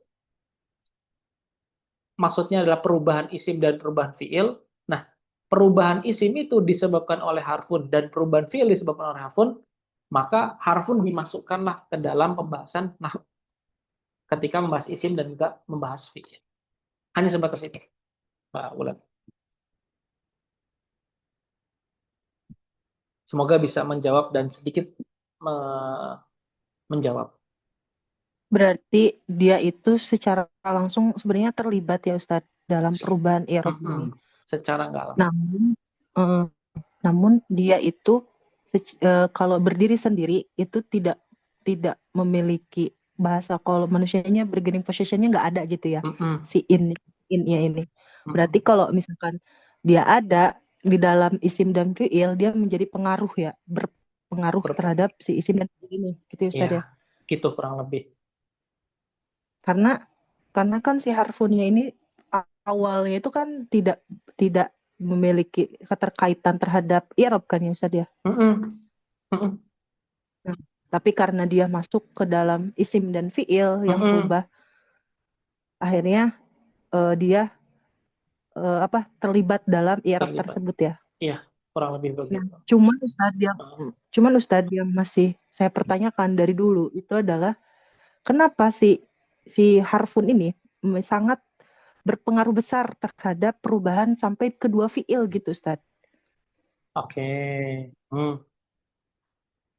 maksudnya adalah perubahan isim dan perubahan fiil. Nah, perubahan isim itu disebabkan oleh harfun dan perubahan fiil disebabkan oleh harfun, maka harfun dimasukkanlah ke dalam pembahasan nah ketika membahas isim dan juga membahas fiil. Hanya sebatas itu, Mbak Ulan. Semoga bisa menjawab dan sedikit menjawab. Berarti dia itu secara langsung sebenarnya terlibat ya Ustadz dalam perubahan i'rab ini. Secara nggak langsung. Namun eh, namun dia itu kalau berdiri sendiri itu tidak tidak memiliki bahasa. Kalau manusianya bargaining positionnya nggak ada gitu ya, Mm-mm. si innya ini. Berarti Mm-mm. kalau misalkan dia ada di dalam isim dan fiil, dia menjadi pengaruh ya, berpengaruh terhadap si isim dan fiil ini gitu ya Ya, Ustadz ya. gitu kurang lebih. Karena kan si harfunnya ini awalnya itu kan tidak tidak memiliki keterkaitan terhadap i'rab kan ya Ustadz ya. Mm-mm. Mm-mm. Nah, Tapi karena dia masuk ke dalam isim dan fiil yang Mm-mm. berubah, akhirnya dia terlibat dalam i'rab Terlibat. tersebut ya. Iya, kurang lebih Ya, begitu. Heeh. cuman Ustadz yang masih saya pertanyakan dari dulu itu adalah kenapa si harfun ini sangat berpengaruh besar terhadap perubahan sampai kedua fiil gitu Ustadz. Oke. Hmm.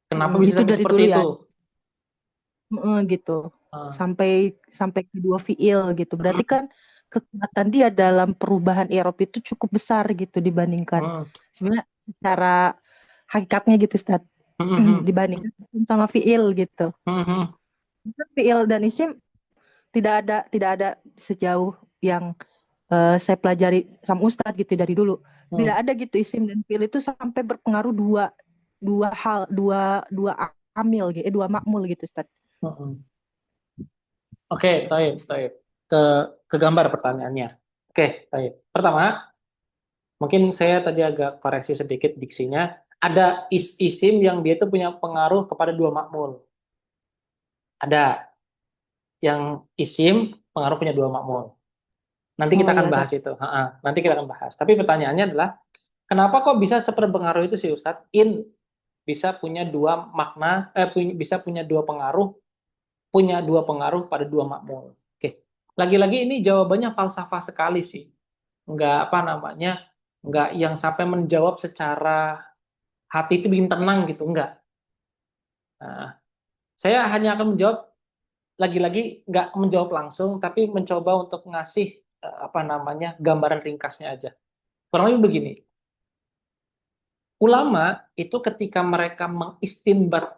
Kenapa bisa Gitu sampai dari seperti dulu itu? ya. Gitu. Ah. Sampai kedua fiil gitu. Berarti Mm-mm. kan kekuatan dia dalam perubahan i'rab itu cukup besar gitu dibandingkan Mm. sebenarnya secara hakikatnya gitu Ustadz. Mm-mm. Dibandingkan isim sama fiil gitu. Mm-mm. Fiil dan isim tidak ada sejauh yang saya pelajari sama Ustadz gitu dari dulu. Tidak Mm. ada gitu isim dan fiil itu sampai berpengaruh dua dua hal dua dua amil gitu, dua makmul gitu Ustadz. Mm-mm. Oke, baik, baik. Ke ke gambar pertanyaannya. Oke, baik. Pertama, mungkin saya tadi agak koreksi sedikit diksinya. Ada isim yang dia itu punya pengaruh kepada dua makmul. Ada yang isim pengaruh punya dua makmul. Nanti Oh kita iya akan ada. bahas itu. Ha-ha. Nanti kita akan bahas. Tapi pertanyaannya adalah, kenapa kok bisa seperpengaruh itu sih Ustadz? In bisa punya dua makna, bisa punya dua pengaruh pada dua makmul. Oke, lagi-lagi ini jawabannya falsafah sekali sih. Nggak apa namanya, nggak yang sampai menjawab secara hati itu bikin tenang gitu, nggak. Nah, saya hanya akan menjawab lagi-lagi nggak menjawab langsung, tapi mencoba untuk ngasih apa namanya gambaran ringkasnya aja. Kurang lebih begini, ulama itu ketika mereka mengistinbat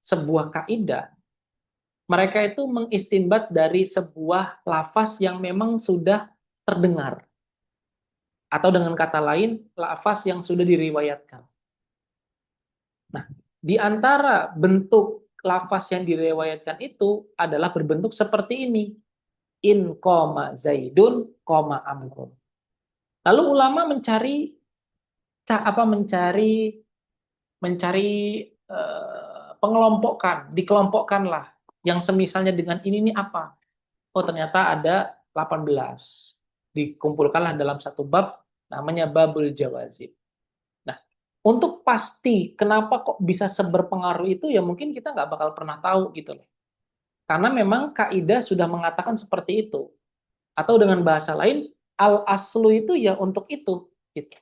sebuah kaidah, mereka itu mengistinbat dari sebuah lafaz yang memang sudah terdengar, atau dengan kata lain, lafaz yang sudah diriwayatkan. Nah, di antara bentuk lafaz yang diriwayatkan itu adalah berbentuk seperti ini. In koma zaidun koma amrun. Lalu ulama mencari mencari mencari pengelompokan, dikelompokkanlah yang semisalnya dengan ini apa? Oh, ternyata ada 18. Dikumpulkanlah dalam satu bab namanya babul jawazim. Nah, untuk pasti kenapa kok bisa seberpengaruh itu ya mungkin kita nggak bakal pernah tahu gitu loh. Karena memang kaidah sudah mengatakan seperti itu. Atau dengan bahasa lain, al aslu itu ya untuk itu. Gitu.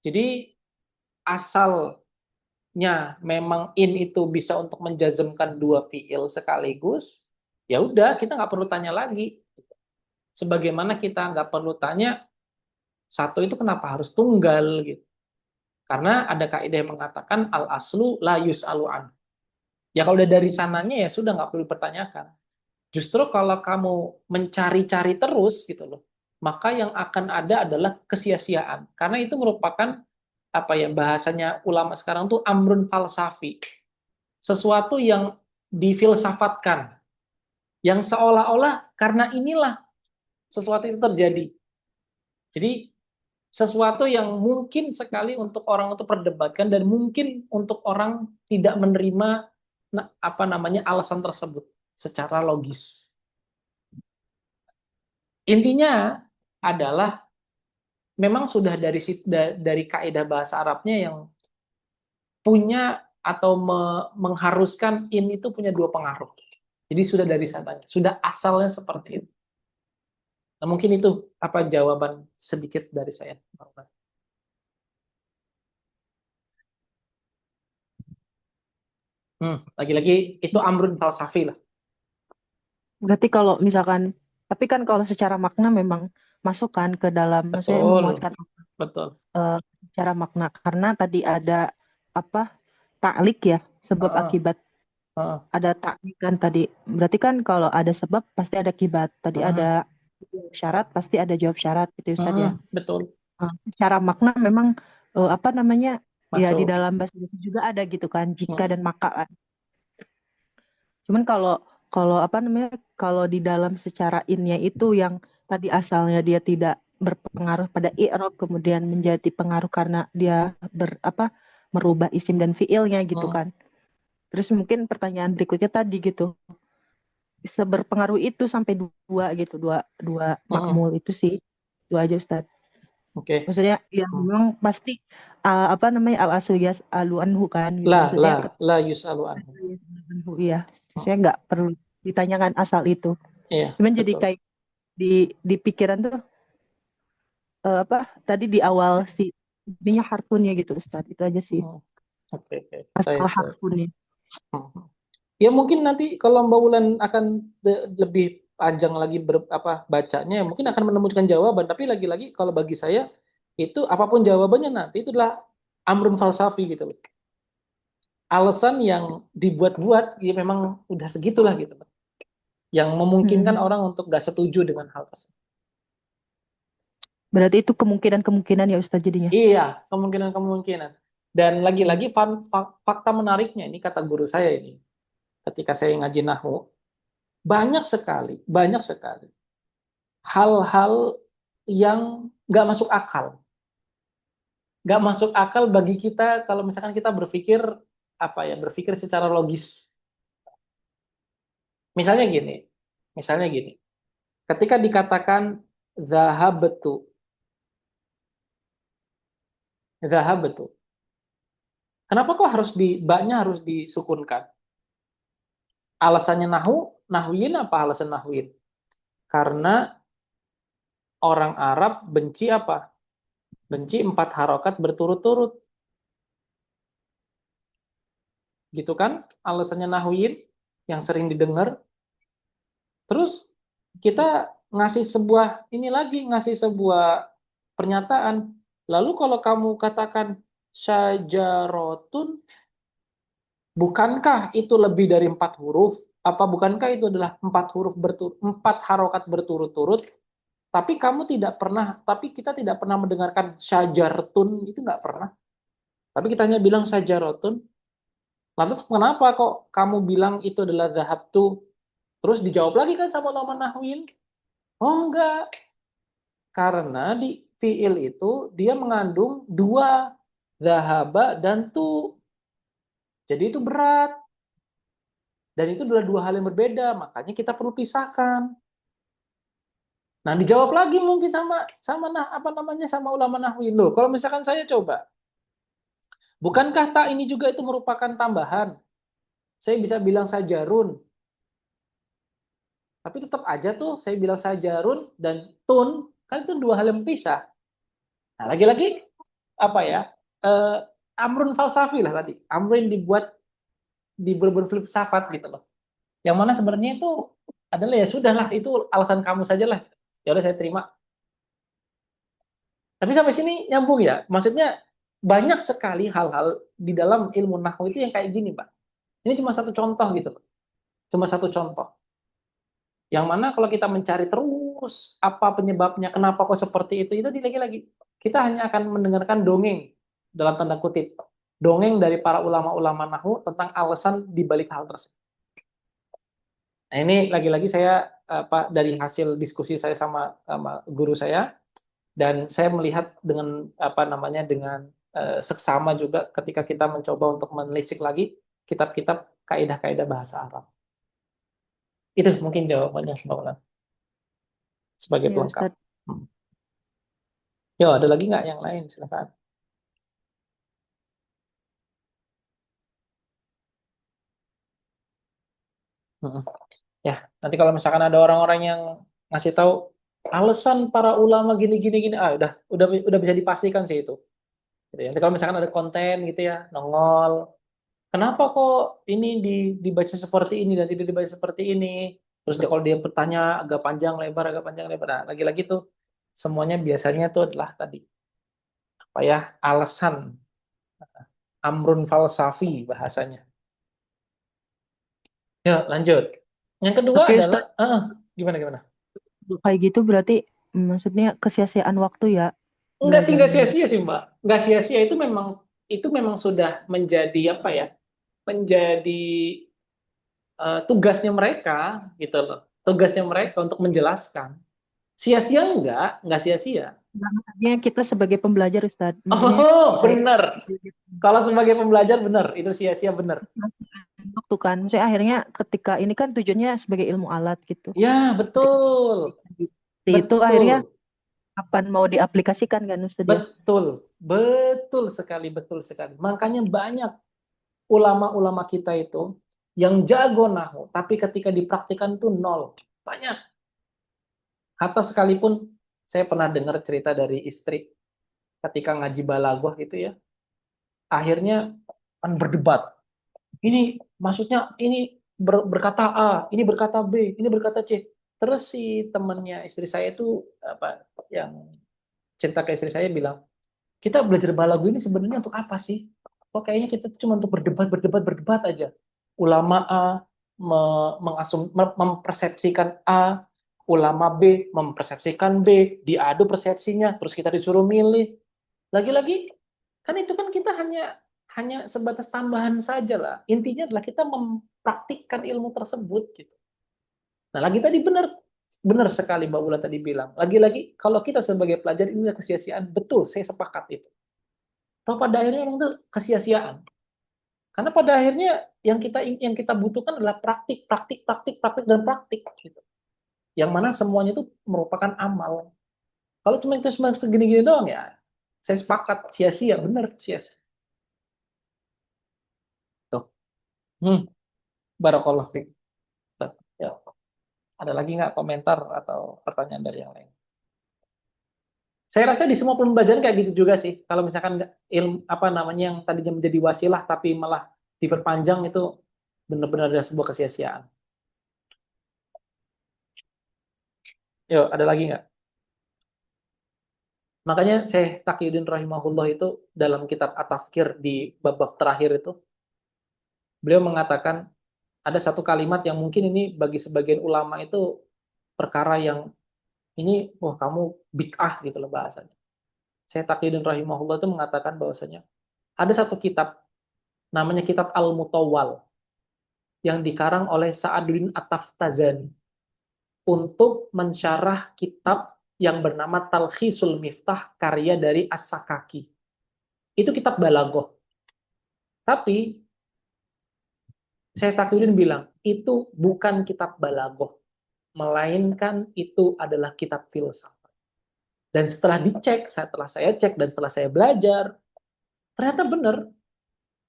Jadi asalnya memang in itu bisa untuk menjazmkan dua fiil sekaligus, ya udah kita nggak perlu tanya lagi. Sebagaimana kita nggak perlu tanya satu itu kenapa harus tunggal gitu. Karena ada kaidah yang mengatakan al aslu la yus'alu an. Ya kalau udah dari sananya ya sudah nggak perlu dipertanyakan. Justru kalau kamu mencari-cari terus gitu loh, maka yang akan ada adalah kesia-siaan. Karena itu merupakan apa ya bahasanya ulama sekarang tuh amrun falsafi. Sesuatu yang difilsafatkan, yang seolah-olah karena inilah sesuatu itu terjadi. Jadi sesuatu yang mungkin sekali untuk orang untuk perdebatkan dan mungkin untuk orang tidak menerima apa namanya alasan tersebut secara logis. Intinya adalah memang sudah dari kaidah bahasa Arabnya yang punya atau mengharuskan in itu punya dua pengaruh. Jadi sudah dari sananya, sudah asalnya seperti itu. Nah, mungkin itu apa jawaban sedikit dari saya. Lagi-lagi itu amrun falsafi lah. Berarti kalau misalkan, tapi kan kalau secara makna memang masukkan ke dalam, maksudnya Betul, memuaskan betul. eh, secara makna karena tadi ada apa taklik ya sebab Heeh, akibat heeh, ada taklik kan tadi. Berarti kan kalau ada sebab pasti ada akibat. Tadi heeh, ada syarat pasti ada jawab syarat gitu Ustaz ya. betul. Secara makna memang apa namanya ya di Masuk. dalam bahasa Indonesia juga ada gitu kan jika Mm, dan maka kan. Cuman kalau kalau apa namanya kalau di dalam secara innya itu yang tadi asalnya dia tidak berpengaruh pada i'rab kemudian menjadi pengaruh karena dia merubah isim dan fiilnya gitu mm, kan. Terus mungkin pertanyaan berikutnya tadi gitu, seberpengaruh itu sampai dua gitu, dua dua Mm-mm. makmul itu sih, dua aja Ustaz. Oke. Maksudnya yang Hmm. memang pasti apa namanya al asu yas alu anhu kan gitu. La Maksudnya la la yus'alu anhu. anhu iya. Hmm. Maksudnya nggak perlu ditanyakan asal itu. Iya, Cuman jadi betul. kayak di pikiran tuh apa tadi di awal si ininya harfunnya gitu Ustaz. Itu aja sih. Hmm. Oke, oke. Baik, Asal baik. harfunnya. Hmm. Ya mungkin nanti kalau Mbak Wulan akan lebih panjang lagi bacanya, mungkin akan menemukan jawaban. Tapi lagi-lagi kalau bagi saya itu apapun jawabannya nanti itu adalah amrun falsafi gitu loh. Alasan yang dibuat-buat ya memang udah segitulah gitu loh. Yang memungkinkan Mm-mm. orang untuk gak setuju dengan hal tersebut. Berarti itu kemungkinan-kemungkinan ya Ustaz jadinya. Iya, kemungkinan-kemungkinan. Dan Hmm. lagi-lagi fakta menariknya ini kata guru saya ini ketika saya ngaji nahwu, banyak sekali hal-hal yang nggak masuk akal. Nggak masuk akal bagi kita kalau misalkan kita berpikir berpikir secara logis. Misalnya gini, misalnya gini, ketika dikatakan zahabtu, zahabtu, kenapa kok harus baknya harus disukunkan? Alasannya nahwiyin apa alasan nahwiyin? Karena orang Arab benci apa? Benci 4 harokat berturut-turut, gitu kan? Alasannya nahwiyin yang sering didengar. Terus kita ngasih sebuah pernyataan. Lalu kalau kamu katakan syajarotun, bukankah itu lebih dari 4 huruf? Apa bukankah itu adalah 4 harokat berturut-turut? Tapi kita tidak pernah mendengarkan syajartun, itu nggak pernah. Tapi kita hanya bilang syajarotun. Lantas kenapa kok kamu bilang itu adalah zahabtu? Terus dijawab lagi kan sama ulama nahwin. Oh enggak, karena di fiil itu dia mengandung dua, zahaba dan tu. Jadi itu berat. Dan itu adalah dua hal yang berbeda. Makanya kita perlu pisahkan. Nah, dijawab lagi mungkin sama sama sama ulama nahwin. Loh, kalau misalkan saya coba, bukankah tak ini juga itu merupakan tambahan? Saya bisa bilang sajarun, tapi tetap aja tuh saya bilang sajarun dan tun, kan itu dua hal yang pisah. Nah, lagi-lagi apa ya? Eh, amrun falsafi lah tadi. Amrun di berfilsafat gitu loh. Yang mana sebenarnya itu adalah ya sudahlah itu alasan kamu saja lah. Ya udah saya terima. Tapi sampai sini nyambung ya. Maksudnya banyak sekali hal-hal di dalam ilmu nahwu itu yang kayak gini, Pak. Ini cuma satu contoh gitu loh. Cuma satu contoh. Yang mana kalau kita mencari terus apa penyebabnya, kenapa kok seperti itu lagi-lagi kita hanya akan mendengarkan dongeng dalam tanda kutip. Dongeng dari para ulama-ulama nahwu tentang alasan di balik hal tersebut. Nah, ini lagi-lagi saya dari hasil diskusi saya sama guru saya dan saya melihat dengan dengan seksama juga ketika kita mencoba untuk menelisik lagi kitab-kitab kaidah-kaidah bahasa Arab. Itu mungkin jawabannya Mbak Ulan, sebagai Ya pelengkap. Ustaz. Hmm. Yo, ada lagi nggak yang lain? Silakan. Hmm. Ya, nanti kalau misalkan ada orang-orang yang ngasih tahu alasan para ulama gini gini gini, udah bisa dipastikan sih itu. Gitu ya. Nanti kalau misalkan ada konten gitu ya, nongol, kenapa kok ini dibaca seperti ini dan tidak dibaca seperti ini? Terus kalau dia bertanya agak panjang lebar. Nah, lagi-lagi tuh semuanya biasanya tuh adalah tadi alasan amrun falsafi bahasanya. Ya, lanjut. Yang kedua Tapi adalah Ustaz gimana gimana? kayak gitu berarti maksudnya kesia-siaan waktu ya Enggak belajarnya gitu. sia-sia sih, Mbak. Enggak sia-sia itu memang sudah menjadi menjadi tugasnya mereka gitu loh. Tugasnya mereka untuk menjelaskan. Sia-sia enggak sia-sia. Nah, maksudnya kita sebagai pembelajar Ustadz, maksudnya Oh, kayak bener. Kalau sebagai pembelajar bener, itu sia-sia bener. waktu kan, maksudnya akhirnya ketika ini kan tujuannya sebagai ilmu alat gitu. Ya, Ketika betul. itu akhirnya Betul. kapan mau diaplikasikan kan Ustadz ya? Betul. Betul sekali, betul sekali. Makanya banyak ulama-ulama kita itu yang jago nahu, tapi ketika dipraktikkan tuh nol. Banyak. Hatta sekalipun saya pernah dengar cerita dari istri ketika ngaji balaghah gitu ya. Akhirnya kan berdebat. Ini maksudnya ini berkata A, ini berkata B, ini berkata C. Terus si temannya istri saya itu apa yang cinta ke istri saya bilang, kita belajar balaghah ini sebenarnya untuk apa sih? Kok kayaknya kita cuma untuk berdebat, berdebat, berdebat aja. Ulama A mempersepsikan A, ulama B mempersepsikan B, diadu persepsinya, terus kita disuruh milih. Lagi-lagi kan itu kan kita hanya hanya sebatas tambahan saja lah. Intinya adalah kita mempraktikkan ilmu tersebut gitu. Nah, lagi tadi benar benar sekali Mbak Ula tadi bilang. Lagi-lagi kalau kita sebagai pelajar ini adalah kesia-siaan, betul, saya sepakat itu. Toh pada akhirnya memang itu kesia-siaan. Karena pada akhirnya yang kita butuhkan adalah praktik, praktik, praktik, praktik dan praktik gitu. Yang mana semuanya itu merupakan amal. Kalau cuma segini-gini doang ya, saya sepakat sia-sia, benar sia-sia. Tuh. Hmm, barakallah fiik. Ya. Ada lagi nggak komentar atau pertanyaan dari yang lain? Saya rasa di semua pembelajaran kayak gitu juga sih. Kalau misalkan ilmu apa namanya yang tadinya menjadi wasilah tapi malah diperpanjang itu benar-benar ada sebuah kesia-siaan. Yuk, ada lagi nggak? Makanya Syekh Taqiyuddin rahimahullah itu dalam kitab At-Tafkir di bab-bab terakhir itu, beliau mengatakan ada satu kalimat yang mungkin ini bagi sebagian ulama itu perkara yang ini, wah kamu bid'ah gitu loh bahasanya. Syekh Taqiyuddin rahimahullah itu mengatakan bahwasanya ada satu kitab namanya kitab Al-Mutawwal yang dikarang oleh Sa'aduddin At-Taftazani untuk mensyarah kitab yang bernama Talkhisul Miftah karya dari As-Sakaki. Itu kitab balaghah. Tapi saya Takurin bilang, itu bukan kitab balaghah, melainkan itu adalah kitab filsafat. Dan setelah dicek, setelah saya cek dan setelah saya belajar, ternyata benar,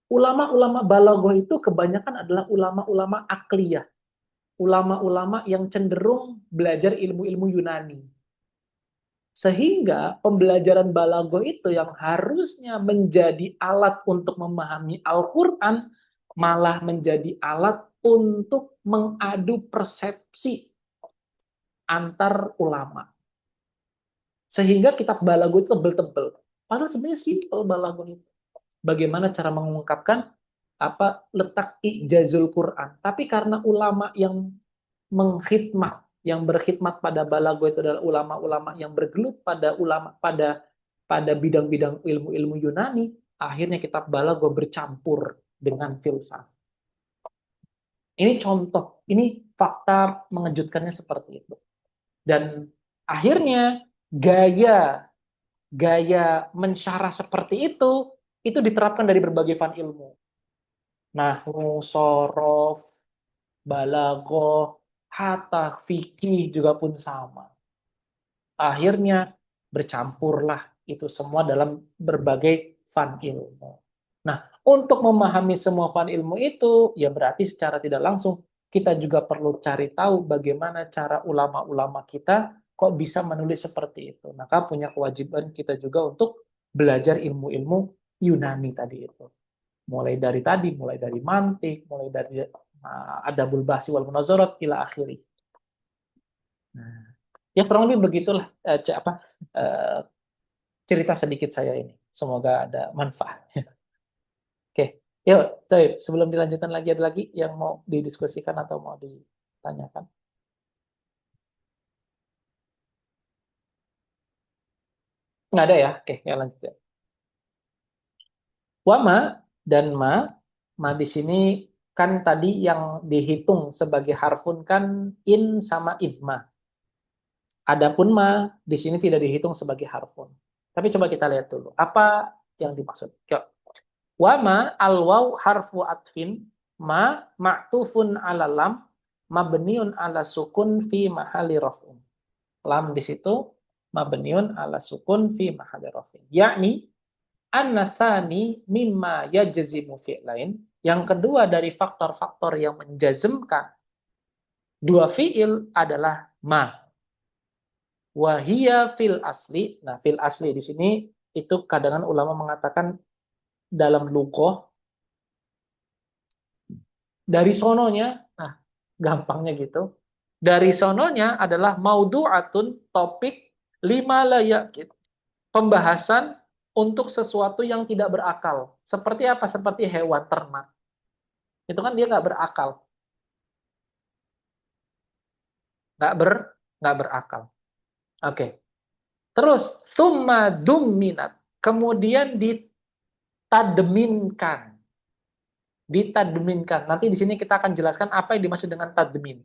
ulama-ulama balaghah itu kebanyakan adalah ulama-ulama akliyah, ulama-ulama yang cenderung belajar ilmu-ilmu Yunani. Sehingga pembelajaran balaghah itu yang harusnya menjadi alat untuk memahami Al-Quran, malah menjadi alat untuk mengadu persepsi antar ulama. Sehingga kitab balaghah itu tebel-tebel. Padahal sebenarnya simpel balaghah itu. Bagaimana cara mengungkapkan apa letak ijazul Quran. Tapi karena ulama yang mengkhidmat, yang berkhidmat pada balaghah itu adalah ulama-ulama yang bergelut pada ulama pada bidang-bidang ilmu-ilmu Yunani, akhirnya kitab balaghah bercampur dengan filsafat. Ini contoh, ini fakta mengejutkannya seperti itu. Dan akhirnya gaya gaya mensyarah seperti itu diterapkan dari berbagai fan ilmu. Nahwu, sorof, balaghah, hatta fikih juga pun sama. Akhirnya bercampurlah itu semua dalam berbagai fan ilmu. Nah, untuk memahami semua fan ilmu itu, ya berarti secara tidak langsung kita juga perlu cari tahu bagaimana cara ulama-ulama kita kok bisa menulis seperti itu. Maka punya kewajiban kita juga untuk belajar ilmu-ilmu Yunani tadi itu. Mulai dari mantik, mulai dari adabul bahsi wal munazarat ila akhiri. Nah, ya kurang lebih begitulah eh, cerita sedikit saya ini. Semoga ada manfaatnya. Oke, yuk, Taib. Sebelum dilanjutkan lagi, ada lagi yang mau didiskusikan atau mau ditanyakan? Nggak ada ya? Oke, ya lanjut ya. Wama dan ma di sini kan tadi yang dihitung sebagai harfun kan in sama idma. Adapun ma di sini tidak dihitung sebagai harfun. Tapi coba kita lihat dulu apa yang dimaksud. Wa ma al-waw harfu atfin ma ma'tufun ala lam mabniun ala sukun fi mahali raf'in. Lam di situ mabniun ala sukun fi mahali raf'in. Yakni an-natsani mimma yajzimu fi'lain. Yang kedua dari faktor-faktor yang menjazmkan dua fi'il adalah ma. Wahia fil asli. Nah, fil asli di sini itu kadang ulama mengatakan dalam lughah dari sononya, nah gampangnya gitu. Dari sononya adalah maudu'atun, topik lima layak, pembahasan untuk sesuatu yang tidak berakal. Seperti apa? Seperti hewan ternak. Itu kan dia nggak berakal, nggak ber nggak berakal. Oke. Terus summa dumminat, kemudian ditadminkan. Ditadminkan. Nanti di sini kita akan jelaskan apa yang dimaksud dengan tadmin.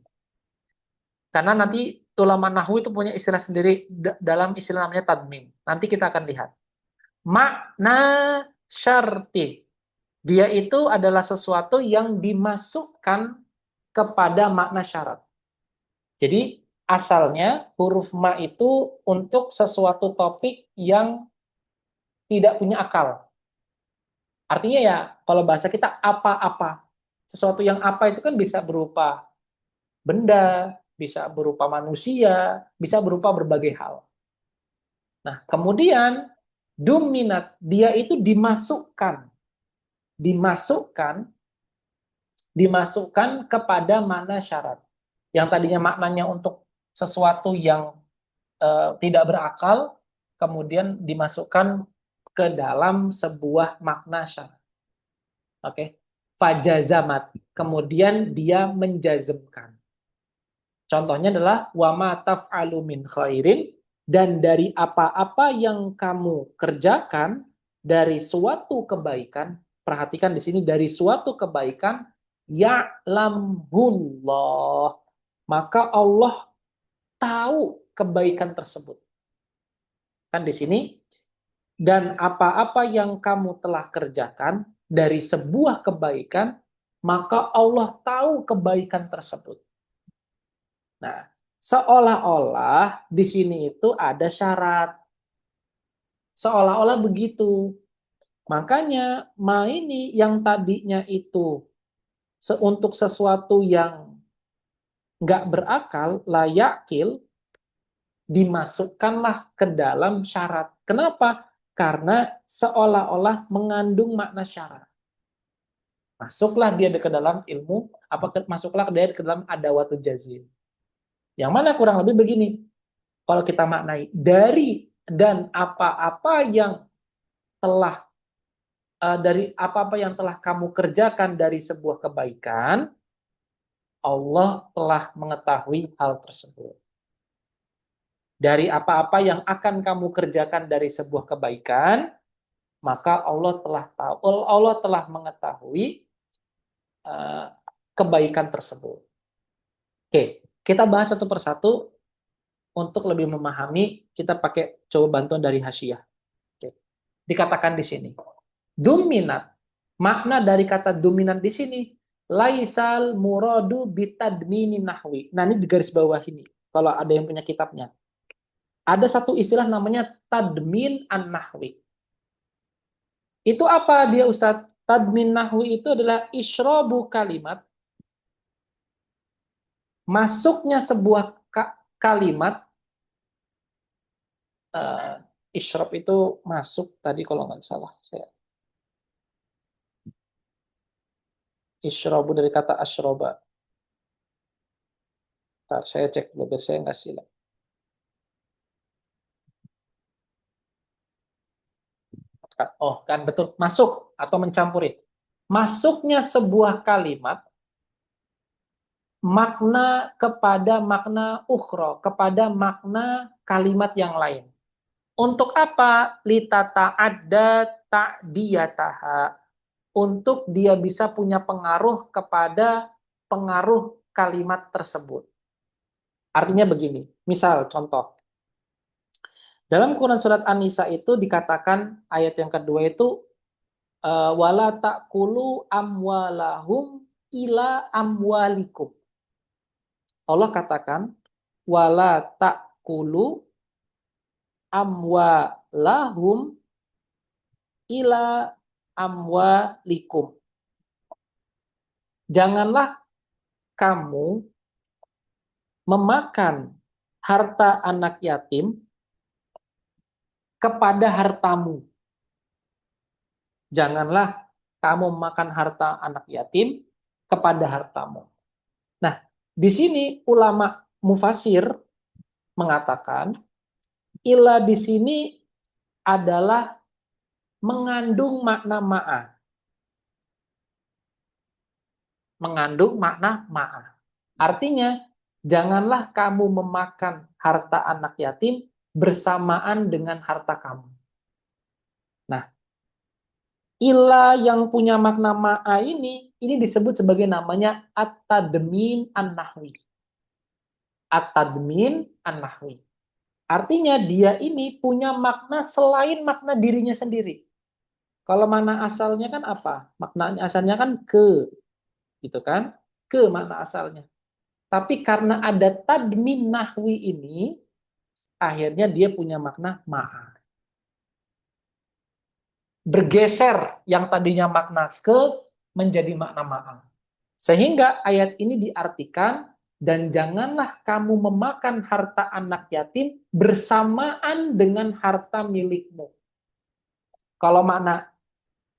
Karena nanti ulama nahwu itu punya istilah sendiri dalam istilah namanya tadmin. Nanti kita akan lihat. Makna syarti. Dia itu adalah sesuatu yang dimasukkan kepada makna syarat. Jadi asalnya huruf ma itu untuk sesuatu topik yang tidak punya akal. Artinya ya kalau bahasa kita apa-apa. Sesuatu yang apa itu kan bisa berupa benda, bisa berupa manusia, bisa berupa berbagai hal. Nah, kemudian dominat dia itu dimasukkan, dimasukkan, dimasukkan kepada makna syarat. Yang tadinya maknanya untuk sesuatu yang tidak berakal, kemudian dimasukkan ke dalam sebuah makna syarat. Oke, fajazamat. Kemudian dia menjazmkan. Contohnya adalah wama taf'alu min khairin, dan dari apa-apa yang kamu kerjakan dari suatu kebaikan, perhatikan di sini dari suatu kebaikan, ya'lamhullah, maka Allah tahu kebaikan tersebut. Kan di sini, dan apa-apa yang kamu telah kerjakan dari sebuah kebaikan, maka Allah tahu kebaikan tersebut. Nah, seolah-olah di sini itu ada syarat. Seolah-olah begitu. Makanya ma ini yang tadinya itu untuk sesuatu yang nggak berakal, layakil, dimasukkanlah ke dalam syarat. Kenapa? Karena seolah-olah mengandung makna syarat. Masuklah dia ke dalam ilmu, masuklah dia ke dalam adawatul jazim. Yang mana kurang lebih begini, kalau kita maknai dari dan apa-apa yang telah dari apa-apa yang telah kamu kerjakan dari sebuah kebaikan, Allah telah mengetahui hal tersebut. Dari apa-apa yang akan kamu kerjakan dari sebuah kebaikan, maka Allah telah tahu, Allah telah mengetahui kebaikan tersebut. Oke, kita bahas satu persatu untuk lebih memahami. Kita pakai coba bantuan dari Hasyiah. Oke. Dikatakan di sini, dominat, makna dari kata dominat di sini, laisal muradu bitadmini nahwi. Nah, ini di garis bawah ini, kalau ada yang punya kitabnya. Ada satu istilah namanya tadmin an-nahwi. Itu apa dia Ustadz? Tadmin nahwi itu adalah isyrabu kalimat, masuknya sebuah kalimat, isyrab itu masuk tadi kalau nggak salah. Isyrabu dari kata asyroba. Ntar saya cek dulu biar saya nggak silap. Oh, kan betul, masuk atau mencampuri. Masuknya sebuah kalimat makna kepada makna ukhra, kepada makna kalimat yang lain. Untuk apa? Litata'adda ta'diyataha. Untuk dia bisa punya pengaruh kepada pengaruh kalimat tersebut. Artinya begini, misal contoh, dalam Quran surat An-Nisa itu dikatakan ayat yang kedua itu wala ta'kulu amwalahum ila amwalikum. Allah katakan wala ta'kulu amwalahum ila amwalikum. Janganlah kamu memakan harta anak yatim kepada hartamu. Janganlah kamu memakan harta anak yatim kepada hartamu. Nah, di sini ulama mufasir mengatakan ila di sini adalah mengandung makna ma'a. Mengandung makna ma'a. Artinya, janganlah kamu memakan harta anak yatim bersamaan dengan harta kamu. Nah, ila yang punya makna ma'a ini disebut sebagai namanya at-tadmin an-nahwi. At-tadmin an-nahwi. Artinya dia ini punya makna selain makna dirinya sendiri. Kalau makna asalnya kan apa? Maknanya asalnya kan ke, gitu kan? Ke makna asalnya. Tapi karena ada tadmin nahwi ini, akhirnya dia punya makna ma'a. Bergeser yang tadinya makna ke menjadi makna ma'a. Sehingga ayat ini diartikan, dan janganlah kamu memakan harta anak yatim bersamaan dengan harta milikmu. Kalau makna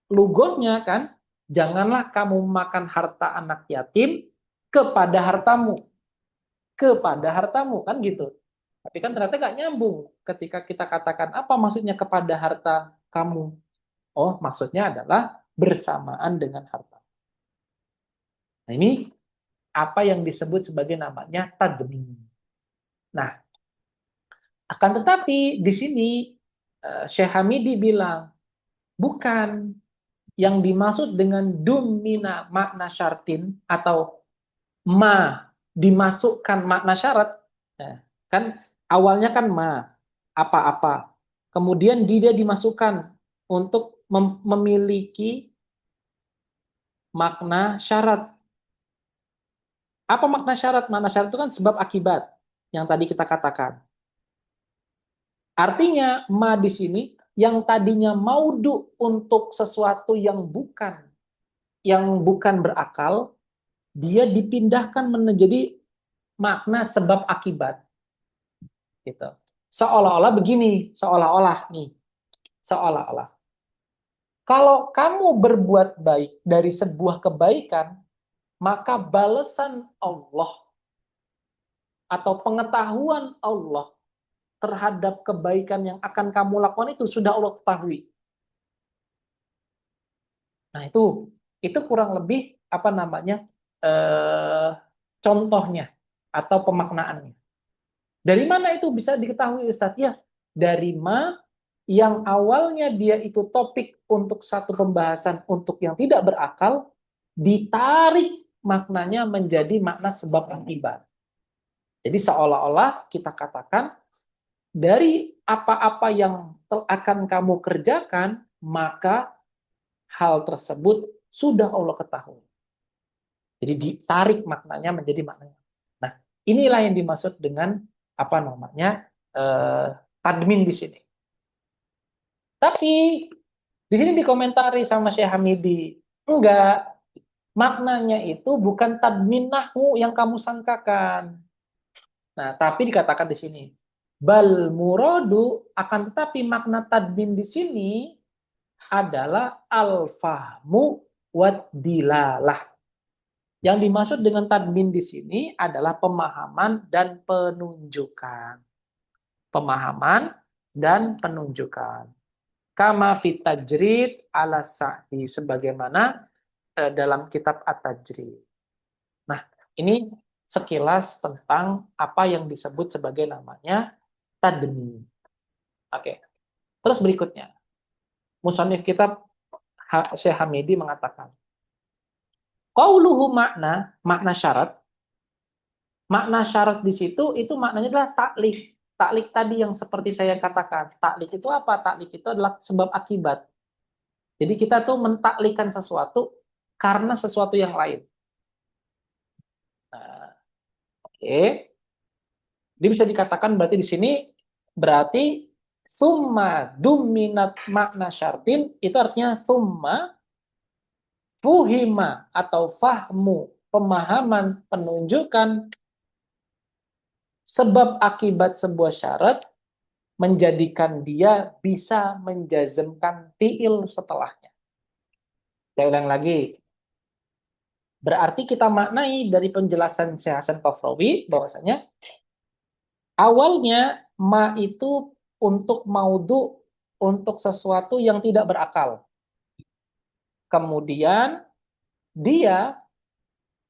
lugohnya kan, janganlah kamu memakan harta anak yatim kepada hartamu. Kepada hartamu, kan gitu. Tapi kan ternyata nggak nyambung ketika kita katakan apa maksudnya kepada harta kamu. Oh, maksudnya adalah bersamaan dengan harta. Nah, ini apa yang disebut sebagai namanya tadmin. Nah, akan tetapi di sini Syekh Hamidi bilang, bukan yang dimaksud dengan dumina makna syartin atau ma dimasukkan makna syarat. Nah, kan awalnya kan ma, apa-apa. Kemudian dia dimasukkan untuk memiliki makna syarat. Apa makna syarat? Makna syarat itu kan sebab akibat yang tadi kita katakan. Artinya ma di sini yang tadinya maudu untuk sesuatu yang bukan berakal, dia dipindahkan menjadi makna sebab akibat. Gitu. Seolah-olah begini, seolah-olah nih, seolah-olah. Kalau kamu berbuat baik dari sebuah kebaikan, maka balasan Allah atau pengetahuan Allah terhadap kebaikan yang akan kamu lakukan itu sudah Allah ketahui. Nah, itu kurang lebih apa namanya contohnya atau pemaknaannya. Dari mana itu bisa diketahui, Ustadz? Ya, dari ma yang awalnya dia itu topik untuk satu pembahasan untuk yang tidak berakal, ditarik maknanya menjadi makna sebab akibat. Jadi seolah-olah kita katakan dari apa-apa yang akan kamu kerjakan, maka hal tersebut sudah Allah ketahui. Jadi ditarik maknanya menjadi maknanya. Nah, inilah yang dimaksud dengan apa namanya tadmin di sini. Tapi di sini dikomentari sama Syekh Hamidi, enggak, maknanya itu bukan tadmin nahwu yang kamu sangkakan. Nah, tapi dikatakan di sini, bal muradu, akan tetapi makna tadmin di sini adalah al-fahmu wad dilalah. Yang dimaksud dengan tadmin di sini adalah pemahaman dan penunjukan. Pemahaman dan penunjukan. Kama fit tajrid ala Sa'di, sebagaimana dalam kitab At-Tajrid. Nah, ini sekilas tentang apa yang disebut sebagai namanya tadmin. Oke. Terus berikutnya, musannif kitab Syekh Hamidi mengatakan, qauluhu makna syarat, Makna syarat di situ itu maknanya adalah taklik. Taklik tadi yang seperti saya katakan. Taklik itu apa? Taklik itu adalah sebab akibat. Jadi kita tuh mentaklikan sesuatu karena sesuatu yang lain. Nah, oke. Dia bisa dikatakan berarti di sini berarti summa duminat makna syartin itu artinya summa fuhima atau fahmu pemahaman penunjukan sebab akibat sebuah syarat menjadikan dia bisa menjazmkan fiil setelahnya. Saya ulang lagi. Berarti kita maknai dari penjelasan Syekh Hasan Kafrawi bahwasanya awalnya ma itu untuk maudu, untuk sesuatu yang tidak berakal. Kemudian dia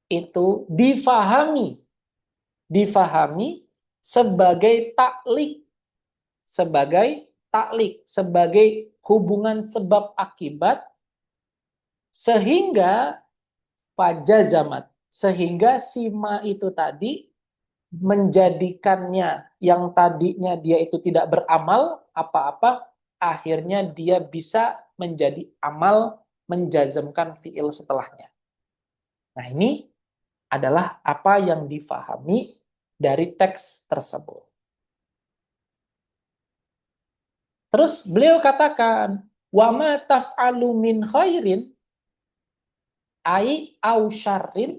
itu difahami sebagai sebagai hubungan sebab akibat sehingga fajazamat, sehingga sima itu tadi menjadikannya yang tadinya dia itu tidak beramal apa-apa, akhirnya dia bisa menjadi amal menjazmkan fiil setelahnya. Nah, ini adalah apa yang difahami dari teks tersebut. Terus beliau katakan, wa ma taf'alu min khairin ai au syarrin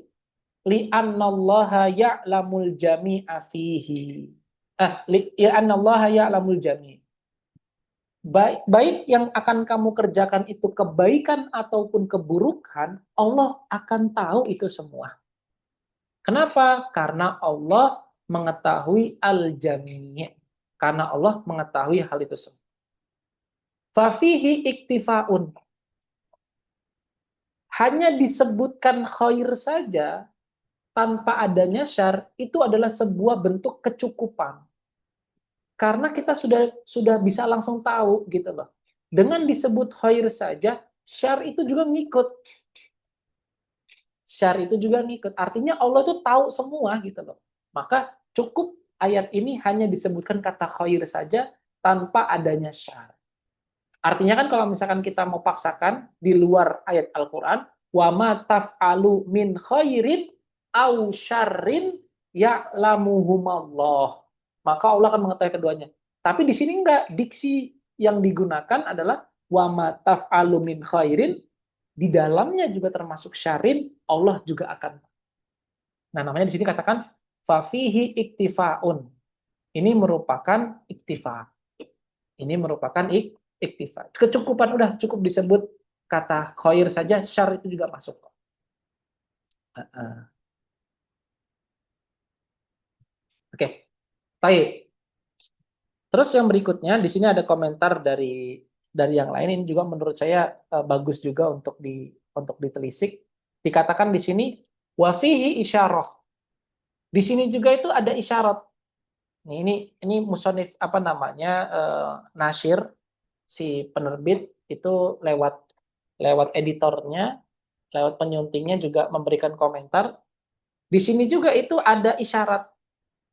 li annallaha ya'lamul jami'a fihi. Li annallaha ya'lamul jami'. Baik yang akan kamu kerjakan itu kebaikan ataupun keburukan, Allah akan tahu itu semua. Kenapa? Karena Allah mengetahui al-jami'. Karena Allah mengetahui hal itu semua. Fafihi iktifaun. Hanya disebutkan khair saja tanpa adanya syar itu adalah sebuah bentuk kecukupan. Karena kita sudah bisa langsung tahu gitu loh. Dengan disebut khair saja, syar itu juga ngikut. Syar itu juga ngikut. Artinya Allah itu tahu semua gitu loh. Maka cukup ayat ini hanya disebutkan kata khair saja tanpa adanya syar. Artinya kan kalau misalkan kita mau paksakan di luar ayat Al-Quran, wa ma taf'alu min khairin au syarrin ya'lamuhumallah. Maka Allah akan mengetahui keduanya. Tapi di sini enggak, diksi yang digunakan adalah wa ma taf'alu min khairin, di dalamnya juga termasuk syarrin, Allah juga akan. Nah, namanya di sini katakan fafihi iktifaun. Ini merupakan iktifa. Ini merupakan iktifa. Kecukupan udah cukup disebut kata khair saja, syar itu juga masuk. Oke, baik. Terus yang berikutnya di sini ada komentar dari yang lain, ini juga menurut saya bagus juga untuk ditelisik. Dikatakan di sini wafihi isyarah. Di sini juga itu ada isyarat. Ini musonif apa namanya Nasir, si penerbit itu lewat editornya, lewat penyuntingnya juga memberikan komentar. Di sini juga itu ada isyarat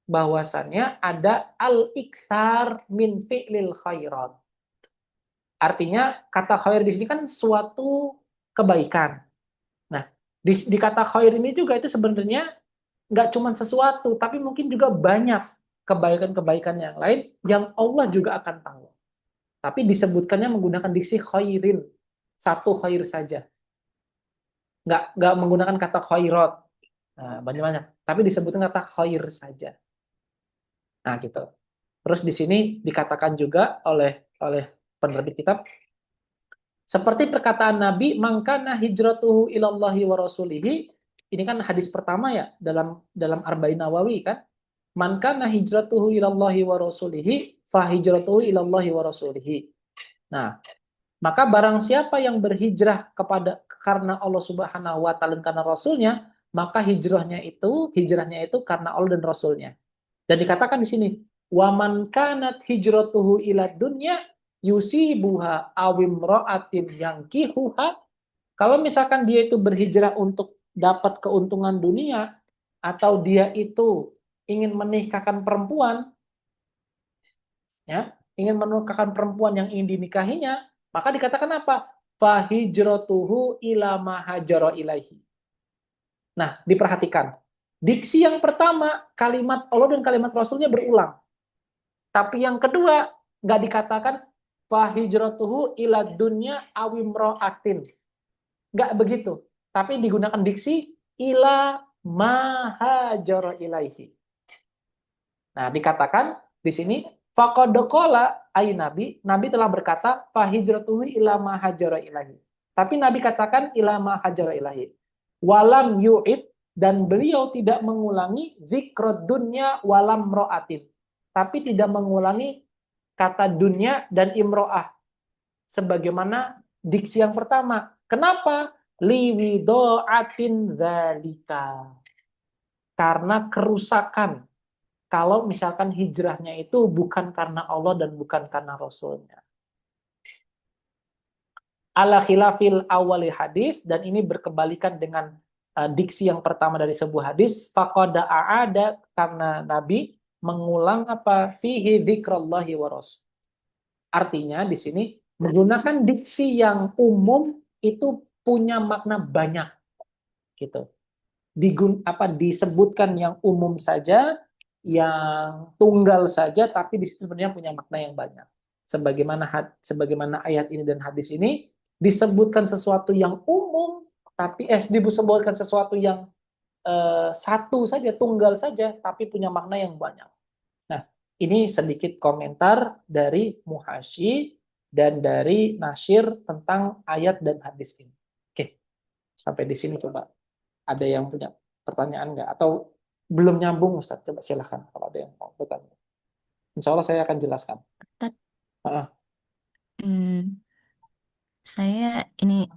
bahwasannya ada al-ikthar min fi'lil khairat. Artinya kata khair di sini kan suatu kebaikan. Nah, di kata khair ini juga itu sebenarnya nggak cuma sesuatu, tapi mungkin juga banyak kebaikan-kebaikan yang lain yang Allah juga akan tahu. Tapi disebutkannya menggunakan diksi khairin, satu khair saja. Nggak menggunakan kata khairat. Nah, banyak-banyak. Tapi disebutkan kata khair saja. Nah, gitu. Terus di sini dikatakan juga oleh penerbit kitab, seperti perkataan Nabi, "Mangkana hijratuhu ilallahi wa rasulihi." Ini kan hadis pertama ya dalam Arba'in Nawawi kan. "Man kana hijratuhu ilallahi wa rasulihi, fa hijratuhu ilallahi wa rasulihi." Nah, maka barang siapa yang berhijrah karena Allah Subhanahu wa taala dan karena Rasulnya, maka hijrahnya itu karena Allah dan Rasulnya. Dan dikatakan di sini, "Waman kanat hijratuhu ilad dunya yusibuha awim ra'atin yankihuha." Kalau misalkan dia itu berhijrah untuk dapat keuntungan dunia, atau dia itu ingin menikahkan perempuan, ya, ingin menikahkan perempuan yang ingin dinikahinya, maka dikatakan apa? Fahijratuhu ila ma hajara ilaihi. Nah, diperhatikan. Diksi yang pertama, kalimat Allah dan kalimat Rasulnya berulang. Tapi yang kedua, nggak dikatakan fahijratuhu ila dunya awimro'atin. Nggak begitu. Tapi digunakan diksi ila mahajara ilaihi. Nah, dikatakan di sini faqad qala ay Nabi telah berkata fahijratuhu ila ma hajara ilahi. Tapi Nabi katakan ila ma hajara ilahi. Walam yu'id, dan beliau tidak mengulangi zikrad dunya walam ro'atin. Tapi tidak mengulangi kata dunya dan imro'ah sebagaimana diksi yang pertama. Kenapa? Liwido'atin dzalika. Karena kerusakan kalau misalkan hijrahnya itu bukan karena Allah dan bukan karena Rasulnya. Ala khilafil awali hadis, dan ini berkebalikan dengan diksi yang pertama dari sebuah hadis, faqada a'ada, karena Nabi mengulang apa? Fihi dzikrallahi wa rasul. Artinya di sini menggunakan diksi yang umum itu punya makna banyak gitu. Disebutkan yang umum saja, yang tunggal saja, tapi di situ sebenarnya punya makna yang banyak. Sebagaimana ayat ini dan hadis ini disebutkan sesuatu yang umum, tapi disebutkan sesuatu yang satu saja, tunggal saja, tapi punya makna yang banyak. Nah, ini sedikit komentar dari Muhasyi dan dari Nasyir tentang ayat dan hadis ini. Oke, sampai di sini coba. Ada yang punya pertanyaan nggak? Atau belum nyambung, Ustaz? Coba silakan kalau ada yang mau bertanya. Insya Allah saya akan jelaskan. Tat- Ah, hmm, saya ini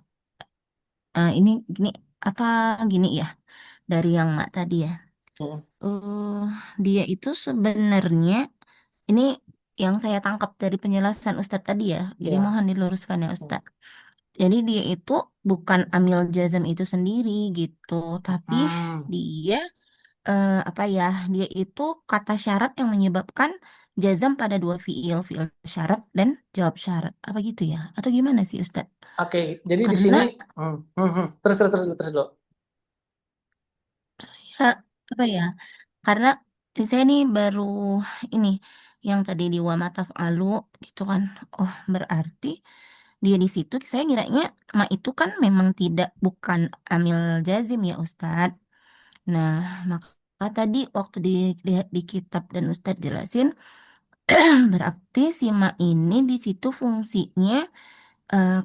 gini apa gini ya dari yang Mak tadi ya. mm, eh Dia itu sebenarnya ini yang saya tangkap dari penjelasan Ustadz tadi ya. Jadi ya. mohon diluruskan ya Mm, Ustadz. Jadi dia itu bukan amil jazam itu sendiri gitu, tapi mm. dia apa ya? Dia itu kata syarat yang menyebabkan jazam pada dua fiil, fiil syarat dan jawab syarat. Apa gitu ya? Atau gimana sih Ustadz? Oke, jadi di Karena sini terus dulu. ya, apa ya? Karena saya nih baru ini yang tadi di wa mataf alu gitu kan. Oh, berarti dia di situ saya ngiranya ma itu kan memang tidak bukan amil jazim ya Ustadz. Nah, maka tadi waktu dilihat di kitab dan Ustadz jelasin berarti si ma ini di situ fungsinya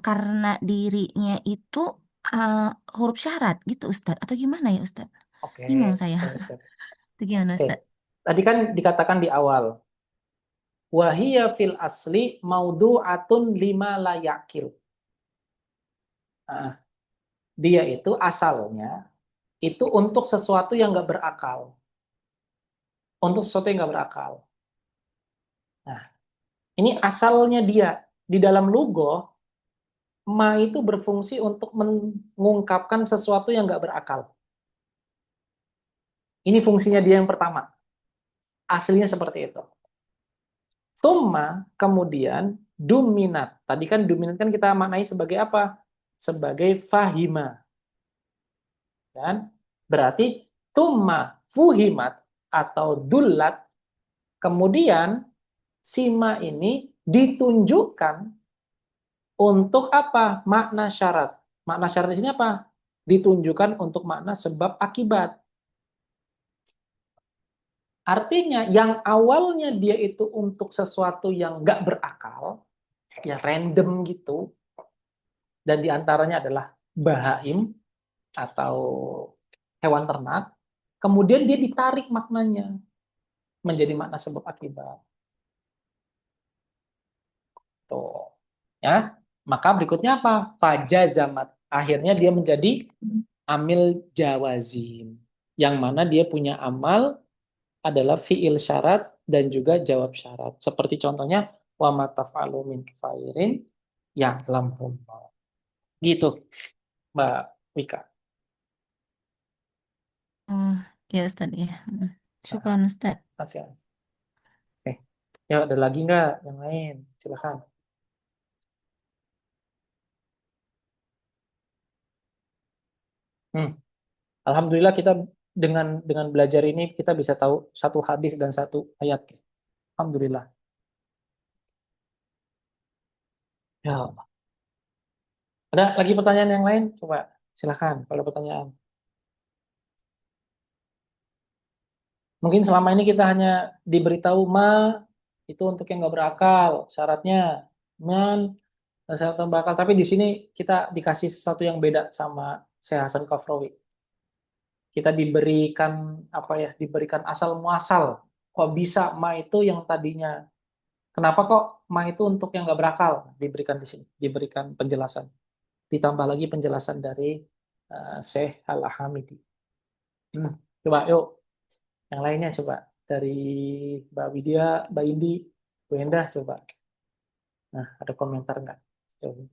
karena dirinya itu eh, huruf syarat gitu Ustadz atau gimana ya Ustadz? Oke, Bingung saya. oke, oke. Itu gimana Oke. Ustadz? Tadi kan dikatakan di awal, wahia fil asli maudu'atun lima layakil. Nah, dia itu asalnya itu untuk sesuatu yang nggak berakal. Untuk sesuatu yang nggak berakal. Nah, ini asalnya dia. Di dalam lugo, ma itu berfungsi untuk mengungkapkan sesuatu yang nggak berakal. Ini fungsinya dia yang pertama. Aslinya seperti itu. Tumma, kemudian dominat. Tadi kan dominat kan kita maknai sebagai apa? Sebagai fahima. Kan? Berarti tumma fuhimat atau dulat, kemudian sima ini ditunjukkan untuk apa? Makna syarat. Makna syarat di sini apa? Ditunjukkan untuk makna sebab akibat. Artinya yang awalnya dia itu untuk sesuatu yang nggak berakal, ya random gitu, dan diantaranya adalah bahaim atau hewan ternak, kemudian dia ditarik maknanya menjadi makna sebab akibat. Tuh. Ya. Maka berikutnya apa? Fajazamat. Akhirnya dia menjadi amil jawazim. Yang mana dia punya amal adalah fiil syarat dan juga jawab syarat. Seperti contohnya wa ma taf'alu min khairin ya'lamhu. Gitu, Mbak Wika. Oh, ya Ustadz ya. Syukran Ustaz. Oke. Oke. Ya, ada lagi nggak yang lain? Silakan. Hmm. Alhamdulillah kita dengan belajar ini kita bisa tahu satu hadis dan satu ayat. Alhamdulillah. Ya, ada lagi pertanyaan yang lain? Coba silakan kalau pertanyaan. Mungkin selama ini kita hanya diberitahu itu untuk yang nggak berakal, syaratnya man syarat yang berakal. Tapi di sini kita dikasih sesuatu yang beda sama Syekh Hasan Kafrawi. Kita diberikan apa ya? Diberikan asal muasal. Kok bisa itu yang tadinya? Kenapa kok itu untuk yang nggak berakal? Diberikan di sini, diberikan penjelasan. Ditambah lagi penjelasan dari Syekh Al-Hamidi. Coba yuk, yang lainnya coba dari Mbak Widya, Mbak Indi, Bu Endah coba. Nah, ada komentar nggak? Coba.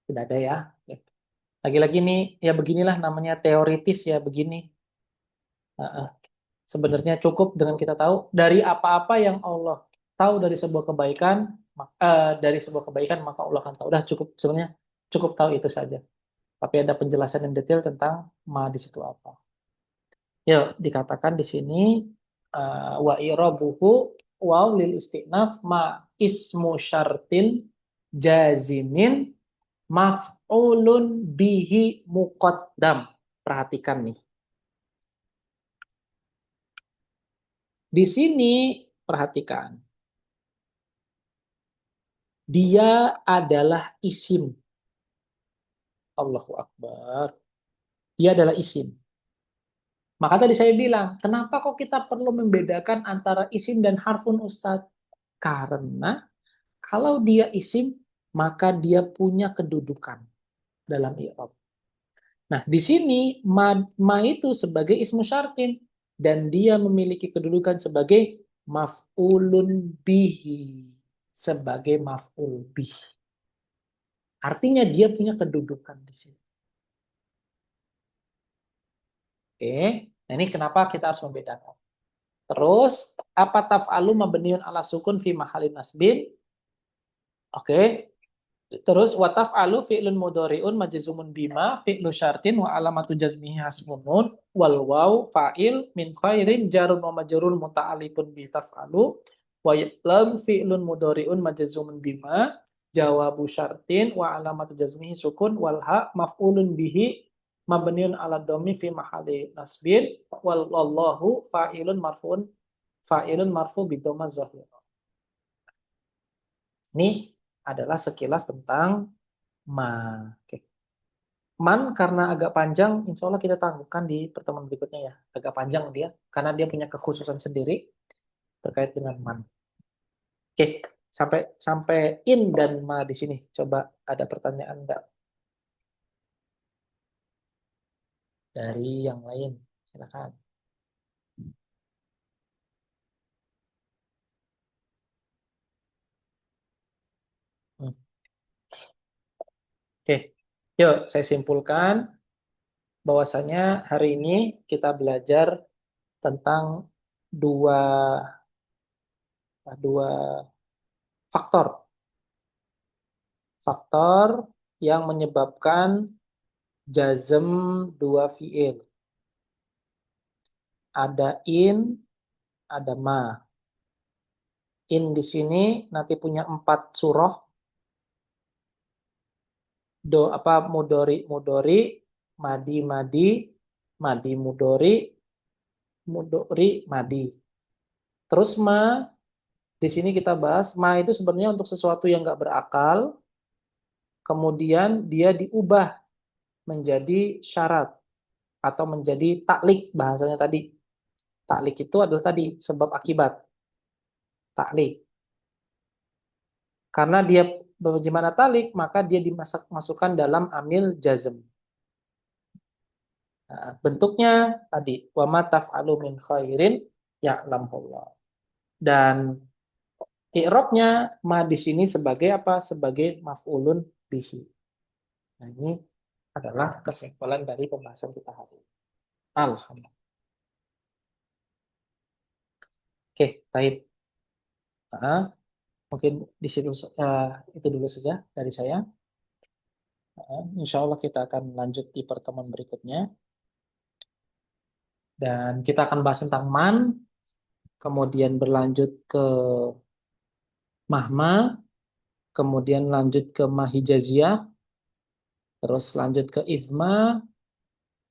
Tidak ada ya. Lagi-lagi nih, ya beginilah namanya teoritis ya begini. Heeh. Sebenarnya cukup dengan kita tahu dari apa-apa yang Allah tahu dari sebuah kebaikan, maka Allah akan tahu. Udah cukup sebenarnya cukup tahu itu saja. Tapi ada penjelasan yang detail tentang di situ apa. Yuk, dikatakan di sini wa irabuhu waw lil istinaf ma ismu syartin jazimin maf'ulun bihi muqaddam. Perhatikan nih. Di sini perhatikan. Dia adalah isim. Allahu Akbar. Dia adalah isim. Maka tadi saya bilang, kenapa kok kita perlu membedakan antara isim dan harfun Ustadz? Karena kalau dia isim, maka dia punya kedudukan dalam i'rab. Nah, di sini ma itu sebagai ismu syartin dan dia memiliki kedudukan sebagai maf'ulun bihi, sebagai maf'ul bih. Artinya dia punya kedudukan di sini. Oke, nah ini kenapa kita harus membedakan. Terus, apa taf'alu mabniun ala sukun fi mahalin nasbin? Oke, terus wa taf'alu fi'lun mudhari'un majzumun bima fi'lu syartin wa alamatu jazmihi hasbun nun wal waw fa'il min khairin jarun wa majrurun muta'alliqun bi taf'alu wa lam fi'lun mudhari'un majzumun bima jawabu syartin wa alamatu jazmihi sukun wal ha maf'ulun bihi mabniun ala dhammi fi mahalli nasbin wal wallahu fa'ilun marfu bi dhamma zahir. Ini adalah sekilas tentang ma. Oke. Man karena agak panjang, insya Allah kita tangguhkan di pertemuan berikutnya ya. Agak panjang dia, karena dia punya kekhususan sendiri terkait dengan man. Oke, sampai in dan ma di sini. Coba ada pertanyaan enggak dari yang lain? Silakan. Oke, yuk saya simpulkan bahwasanya hari ini kita belajar tentang dua dua faktor. Faktor yang menyebabkan jazm dua fiil. Ada in, ada ma. In di sini nanti punya 4 surah. Mudori mudori, madi madi, madi mudori, mudori madi. Terus ma di sini kita bahas ma itu sebenarnya untuk sesuatu yang nggak berakal, kemudian dia diubah menjadi syarat atau menjadi taklik bahasanya tadi. Taklik itu adalah tadi sebab akibat. Taklik. Karena dia bagaimana talik, maka dia dimasukkan dalam amil jazm. Nah, bentuknya tadi wa ma taf'alu min khairin ya'lamullah. Dan i'rabnya ma di sini sebagai apa? Sebagai maf'ulun bihi. Nah, ini adalah kesimpulan dari pembahasan kita hari ini. Alhamdulillah. Oke, baik. Mungkin di situ itu dulu saja dari saya. Insya Allah kita akan lanjut di pertemuan berikutnya. Dan kita akan bahas tentang man, kemudian berlanjut ke mahma, kemudian lanjut ke mahijaziyah, terus lanjut ke ifma,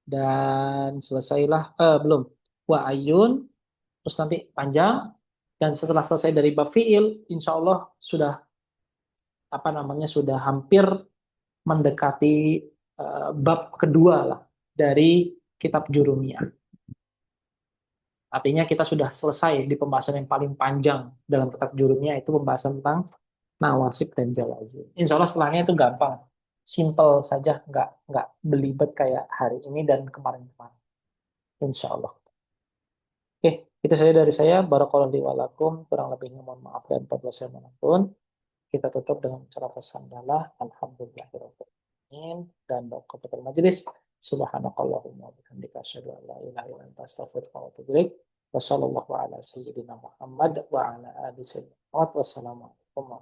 dan selesailah, belum, wa ayun, terus nanti panjang, dan setelah selesai dari bab fiil, insya Allah sudah, sudah hampir mendekati bab kedua lah dari kitab Jurumiyah. Artinya kita sudah selesai di pembahasan yang paling panjang dalam kitab Jurumiyah, itu pembahasan tentang nawasib dan jalazim. Insya Allah setelahnya itu gampang, simple saja, nggak belibet kayak hari ini dan kemarin-kemarin. Insya Allah. Oke, itu saja dari saya. Barakallahu li wa lakum. Kurang lebihnya mohon maaf dan apabila saya manapun. Kita tutup dengan ucapan hamdalah. Alhamdulillahirabbil alamin. Dan berkapatul majelis. Subhanakallahumma wa bihamdika asyhadu an la ilaha illa anta astaghfiruka wa atubu ilaik. Wassallallahu ala sayyidina Muhammad wa ala alihi wasallam. Wassalamualaikum